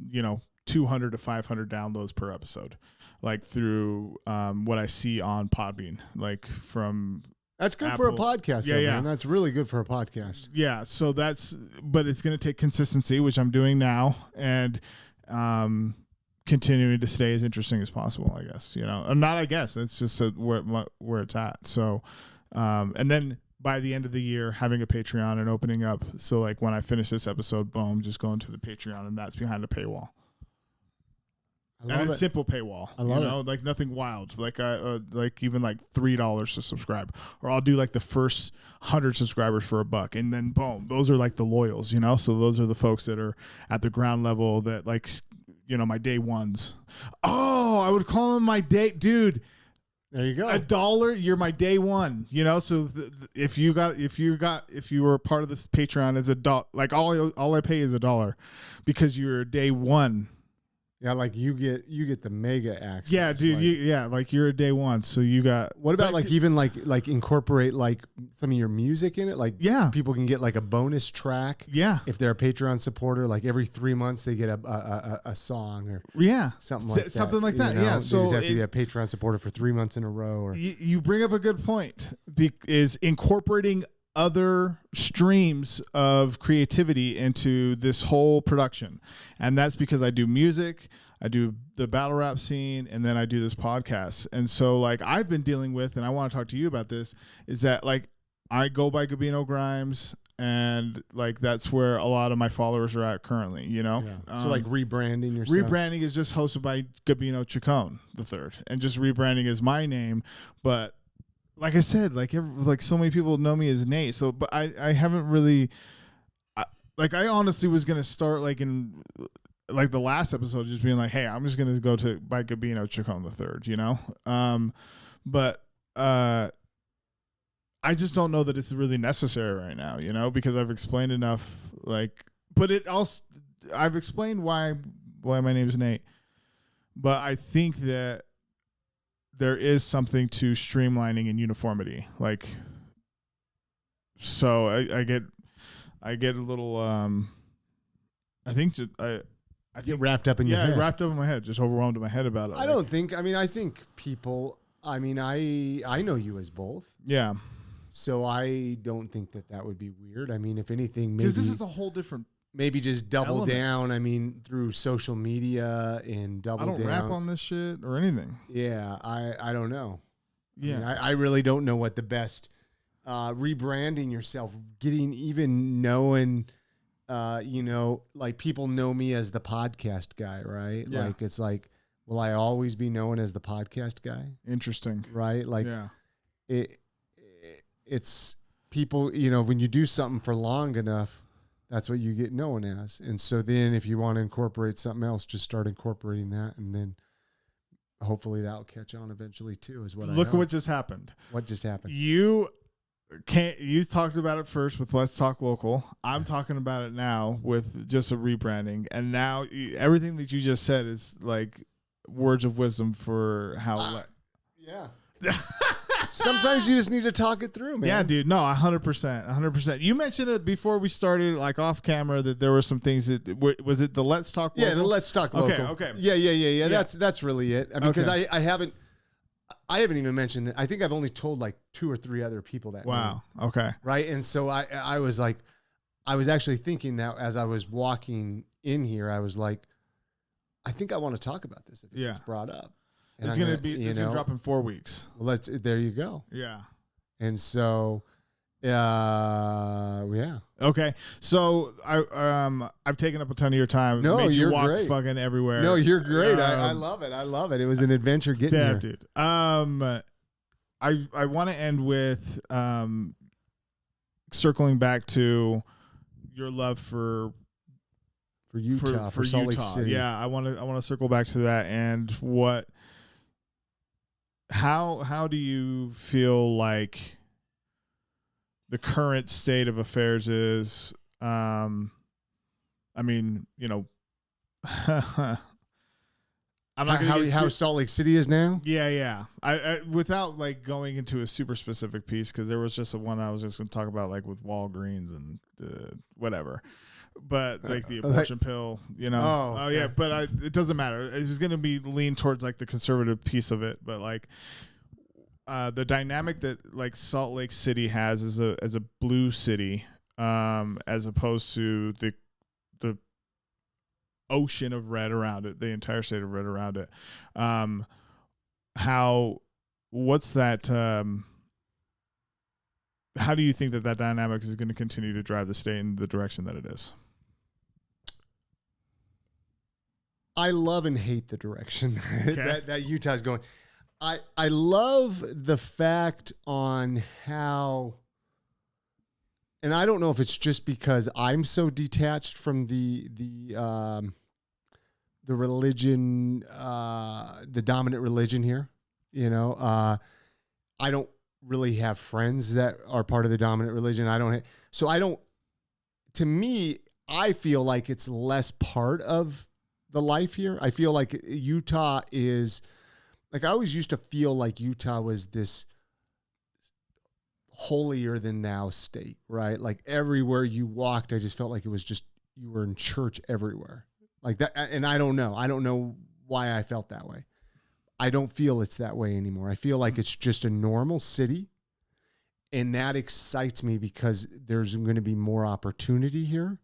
200 to 500 downloads per episode, like through what I see on Podbean, like from. That's good Apple. for a podcast. Yeah, yeah. Man. That's really good for a podcast. Yeah. So but it's going to take consistency, which I'm doing now, and continuing to stay as interesting as possible, I guess, not, I guess it's just where it's at. So, and then by the end of the year, having a Patreon and opening up. So like when I finish this episode, boom, just going to the Patreon, and that's behind a paywall. And a simple paywall. I love it. Like nothing wild. Like like even like $3 to subscribe, or I'll do like the first 100 subscribers for $1, and then boom, those are like the loyals, So those are the folks that are at the ground level that like, my day ones. Oh, I would call them my day, dude. There you go. $1, you're my day one, So if you were a part of this Patreon, is $1. Like all I pay is $1 because you're day one. Yeah, like you get the mega access. Yeah, dude. Like you're a day one, so you got. What about like even like incorporate like some of your music in it? Like people can get like a bonus track. Yeah, if they're a Patreon supporter, like every 3 months they get a song or something like that. Something like that. Yeah, so you have to be a Patreon supporter for 3 months in a row. Or you bring up a good point. Is incorporating other streams of creativity into this whole production, and that's because I do music, I do the battle rap scene, and then I do this podcast. And so like I've been dealing with, and I want to talk to you about this, is that like I go by Gabino Grimes, and like that's where a lot of my followers are at currently, so like rebranding yourself. Rebranding is just hosted by Gabino Chacon III, and just rebranding is my name, but like I said, like so many people know me as Nate. So, but I haven't really, I honestly was gonna start like in like the last episode, just being like, hey, I'm just gonna go by Gabino Chacon III, but I just don't know that it's really necessary right now, because I've explained enough. Like, but it also I've explained why my name is Nate, but I think that there is something to streamlining and uniformity. Like, so I get a little, I think I get wrapped up in your head. Wrapped up in my head, just overwhelmed in my head about it. I think people, I know you as both. Yeah. So I don't think that would be weird. I mean, if anything, maybe. Because this is a whole different maybe just double down. I mean, through social media and double down. I don't rap on this shit or anything. Yeah, I don't know. Yeah, I mean, I really don't know what the best rebranding yourself, getting even knowing, like people know me as the podcast guy, right? Yeah. Like it's like, will I always be known as the podcast guy? Interesting, right? Like, yeah, it's people. When you do something for long enough, that's what you get known as. And so then, if you want to incorporate something else, just start incorporating that, and then hopefully that'll catch on eventually too. Is what Look at what just happened. What just happened? You talked about it first with Let's Talk Local. I'm talking about it now with just a rebranding, and now everything that you just said is like words of wisdom for how. Yeah. Sometimes you just need to talk it through, man. Yeah, dude. No, 100%. You mentioned it before we started, like off camera, that there were some things that was it the Let's Talk Local? Yeah, the Let's Talk Local. Okay. Yeah. That's really it. I mean, because I haven't even mentioned it. I think I've only told like 2 or 3 other people that. Wow. Name, okay. Right. And so I was like, I was actually thinking that as I was walking in here, I was like, I think I want to talk about this if it gets brought up. And it's gonna drop in 4 weeks. Well, there you go. Yeah. And so, yeah. Okay. So I've taken up a ton of your time. No, made you you're walk great. Fucking everywhere. No, you're great. I love it. I love it. It was an adventure getting here. Dude. I want to end with circling back to your love for Utah, for Salt Lake City. Yeah, I want to circle back to that and how do you feel like the current state of affairs is? I mean, I'm not how Salt Lake City is now. Yeah. I without like going into a super specific piece, because there was just one I was just going to talk about, like with Walgreens and whatever. But like the abortion pill, Oh yeah. But it doesn't matter. It was going to be lean towards like the conservative piece of it. But like the dynamic that like Salt Lake City has as a blue city, as opposed to the ocean of red around it, the entire state of red around it. What's that? How do you think that dynamic is going to continue to drive the state in the direction that it is? I love and hate the direction that Utah's going. I love the fact on how, and I don't know if it's just because I'm so detached from the religion, the dominant religion here. I don't really have friends that are part of the dominant religion. To me, I feel like it's less part of the life here. I feel like Utah is, like, I always used to feel like Utah was this holier than thou state, right? Like everywhere you walked, I just felt like it was just, you were in church everywhere like that. And I don't know why I felt that way. I don't feel it's that way anymore. I feel like it's just a normal city, and that excites me because there's going to be more opportunity here.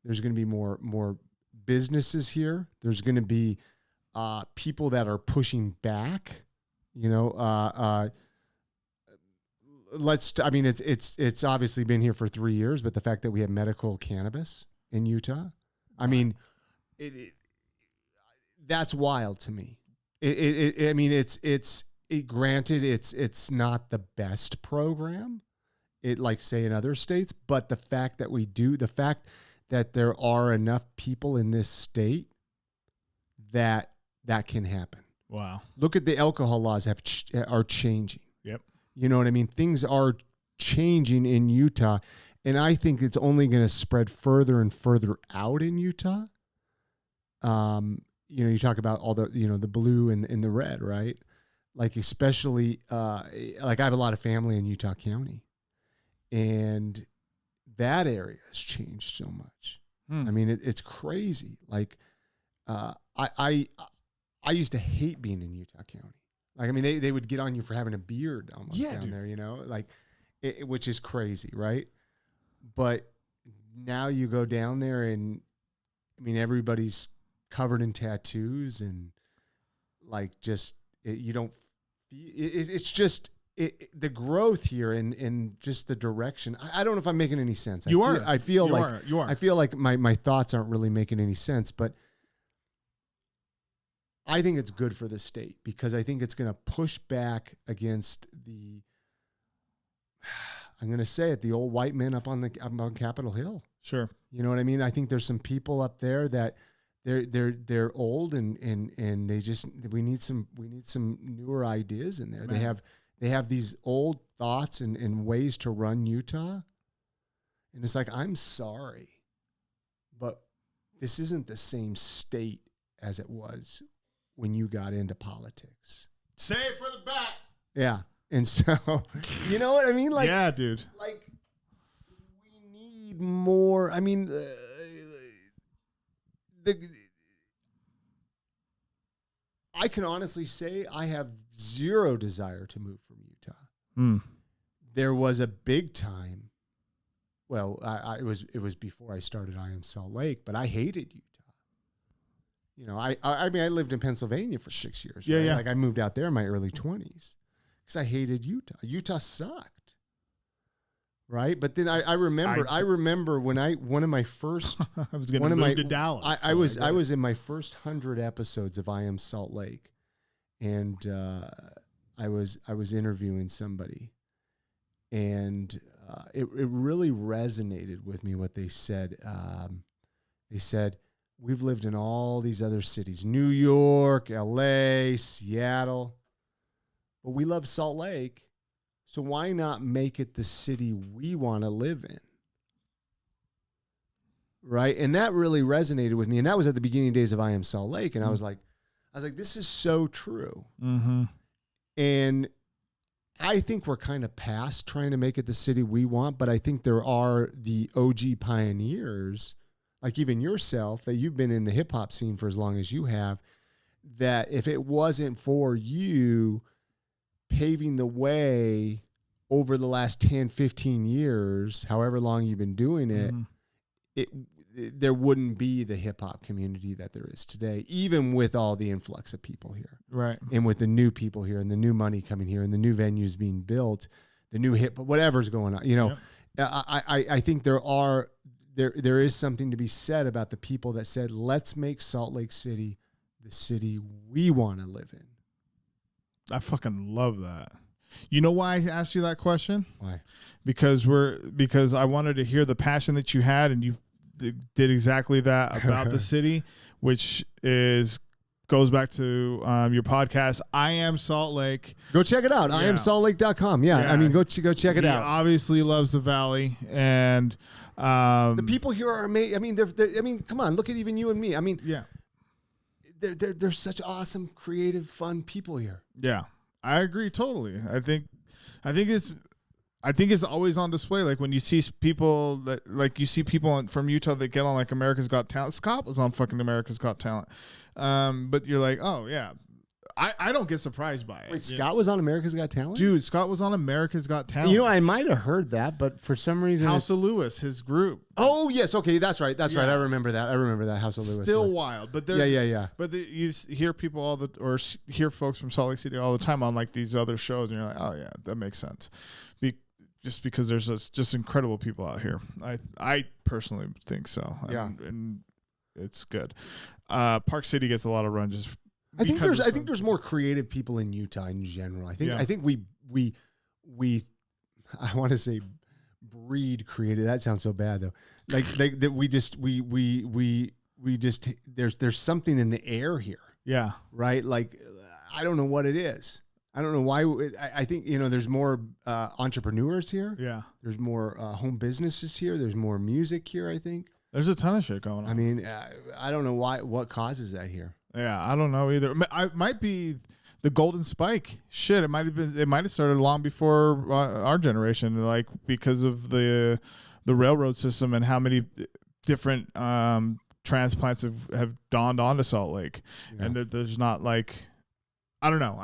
There's going to be more businesses here. There's going to be people that are pushing back. It's obviously been here for 3 years, but the fact that we have medical cannabis in Utah, I mean, that's wild to me. Granted, it's not the best program, like say in other states, but the fact that there are enough people in this state that can happen. Wow. Look at the alcohol laws are changing. Yep. You know what I mean? Things are changing in Utah, and I think it's only going to spread further and further out in Utah. You talk about all the, the blue and the red, right? Like, especially, like I have a lot of family in Utah County, and that area has changed so much. I mean, it's crazy. Like, I used to hate being in Utah County. Like, I mean, they would get on you for having a beard almost down there, like, which is crazy, right? But now you go down there and I mean, everybody's covered in tattoos and like just you don't. It's just the growth here and just the direction. I don't know if I'm making any sense. I feel like my thoughts aren't really making any sense, but I think it's good for the state because I think it's going to push back against I'm going to say it, the old white men up on Capitol Hill. Sure. You know what I mean? I think there's some people up there that they're old and they just we need some newer ideas in there. Man. They have these old thoughts and ways to run Utah. And it's like, I'm sorry, but this isn't the same state as it was when you got into politics. Save for the back. Yeah. And so, you know what I mean? Like, yeah, dude. Like, we need more. I mean, I can honestly say I have zero desire to move from Utah. There was a big time. Well, it was before I started I Am Salt Lake, but I hated Utah. You know, I mean, I lived in Pennsylvania for 6 years. Yeah, right? yeah. Like I moved out there in my early 20s because I hated Utah. Utah sucked. Right, but then I remember when one of my first I was going to move to Dallas. I was in my first 100 episodes of I Am Salt Lake, and I was interviewing somebody, and it really resonated with me what they said. They said, we've lived in all these other cities, New York, LA, Seattle, but we love Salt Lake. So why not make it the city we want to live in? Right? And that really resonated with me. And that was at the beginning days of I Am Salt Lake. And I was like, this is so true. Mm-hmm. And I think we're kind of past trying to make it the city we want. But I think there are the OG pioneers, like even yourself, that you've been in the hip hop scene for as long as you have, that if it wasn't for you paving the way over the last 10, 15 years, however long you've been doing it, there wouldn't be the hip hop community that there is today, even with all the influx of people here. Right. And with the new people here and the new money coming here and the new venues being built, the new whatever's going on, you know, I think there is something to be said about the people that said, let's make Salt Lake City the city we want to live in. I fucking love that. You know why I asked you that question? Why? Because I wanted to hear the passion that you had, and you did exactly that about the city, which goes back to your podcast, I Am Salt Lake. Go check it out. Yeah. IamSaltLake.com. Yeah. I mean, go check it out. Obviously loves the Valley, and the people here are amazing. I mean, they're come on, look at even you and me. I mean, yeah. They're such awesome, creative, fun people here. Yeah, I agree totally. I think it's always on display. Like when you see people from Utah that get on like America's Got Talent. Scott was on fucking America's Got Talent, but you're like, oh yeah. I don't get surprised by it. Wait, Scott was on America's Got Talent? Dude, Scott was on America's Got Talent. You know, I might have heard that, but for some reason... House of Lewis, his group. Oh, yes. Okay, that's right. That's right. I remember that. House of Lewis. Still wild. But yeah. But you hear people hear folks from Salt Lake City all the time on like these other shows, and you're like, oh yeah, that makes sense. Just because there's just incredible people out here. I personally think so. Yeah. And it's good. Park City gets a lot of run just... I think there's more creative people in Utah in general. I think we I want to say breed creative. That sounds so bad though. Like that we just there's something in the air here. Yeah. Right. Like I don't know what it is. I don't know why. I think there's more entrepreneurs here. Yeah. There's more home businesses here. There's more music here. I think there's a ton of shit going on. I mean, I don't know what causes that here. Yeah, I don't know either. It might be the Golden Spike. Shit, it might have started long before our generation, like because of the railroad system and how many different transplants have dawned onto Salt Lake, and that there's not like, I don't know.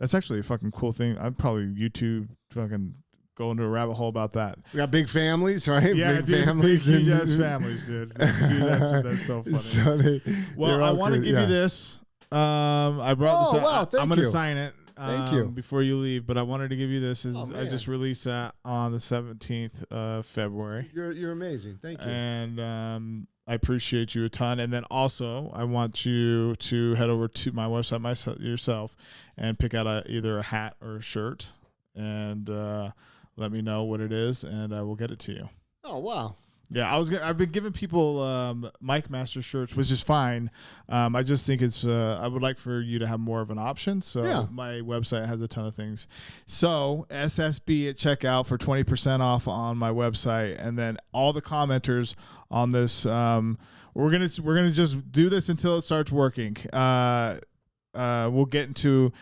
That's actually a fucking cool thing. I'd probably YouTube fucking go into a rabbit hole about that. We got big families, right? Yeah, big dude, families. huge ass families, dude. That's so funny. So I want to give you this. I brought this up. Wow, thank I'm going to you. sign it. Thank you. Before you leave, but I wanted to give you this. Oh, I just released that on the 17th of February. You're amazing. Thank you. And I appreciate you a ton. And then also, I want you to head over to my website yourself and pick out either a hat or a shirt and let me know what it is, and I will get it to you. Oh, wow. Yeah, I've been giving people Mike Master shirts, which is fine. I just think it's. I would like for you to have more of an option. So my website has a ton of things. So SSB at checkout for 20% off on my website, and then all the commenters on this. We're gonna just do this until it starts working. We'll get into.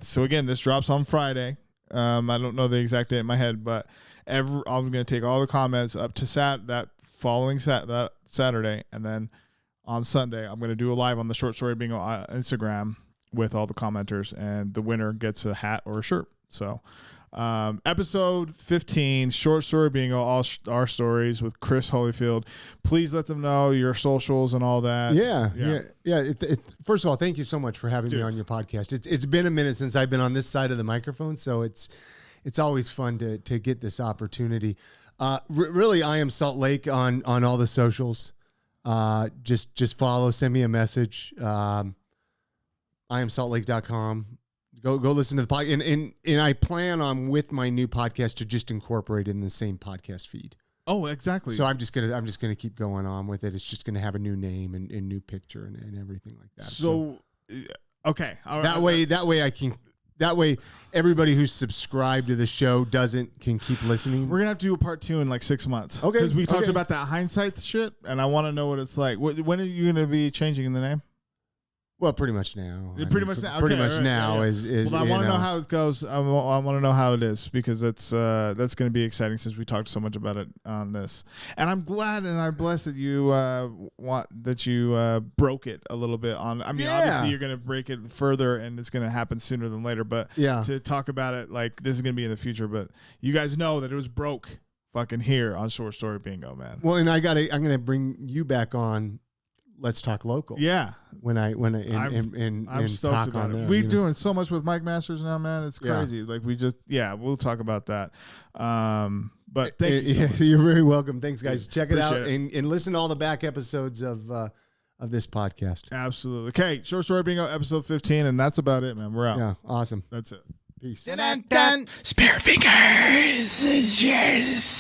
So again, this drops on Friday. I don't know the exact date in my head, but. I'm going to take all the comments up to that following that Saturday, and then on Sunday I'm going to do a live on the Short Story Bingo Instagram with all the commenters, and the winner gets a hat or a shirt. So episode 15, Short Story Bingo, all our stories with Chris Holifield. Please let them know your socials and all that. Yeah. First of all, thank you so much for having me on your podcast. It's been a minute since I've been on this side of the microphone, so it's always fun to get this opportunity. Really, I am Salt Lake on all the socials. Just follow, send me a message. IamSaltLake.com. Go listen to the podcast. And I plan on, with my new podcast, to just incorporate it in the same podcast feed. Oh, exactly. So I'm just gonna keep going on with it. It's just gonna have a new name and new picture and everything like that. So okay. All right. That way, everybody who's subscribed to the show can keep listening. We're gonna have to do a part 2 in like 6 months. Okay. Because we talked about that hindsight shit, and I want to know what it's like. When are you gonna be changing the name? Well, pretty much now. Pretty much now. Pretty much now is. Well, I want to know how it goes. I want to know how it is, because that's going to be exciting, since we talked so much about it on this. And I'm glad and I'm blessed that you broke it a little bit on. I mean, obviously you're going to break it further, and it's going to happen sooner than later. But to talk about it like this is going to be in the future. But you guys know that it was broke fucking here on Short Story Bingo, man. Well, and I'm going to bring you back on. Let's Talk Local. Yeah. I'm stoked about it. We're doing so much with Mike Masters now, man. It's crazy. Like we'll talk about that. But thank you so much. You're very welcome. Thanks, guys. Check it out it. and listen to all the back episodes of this podcast. Absolutely. Okay, Short Story Bingo, episode 15, and that's about it, man. We're out. Yeah, awesome. That's it. Peace. Dun, dun, dun. Spare fingers. Cheers.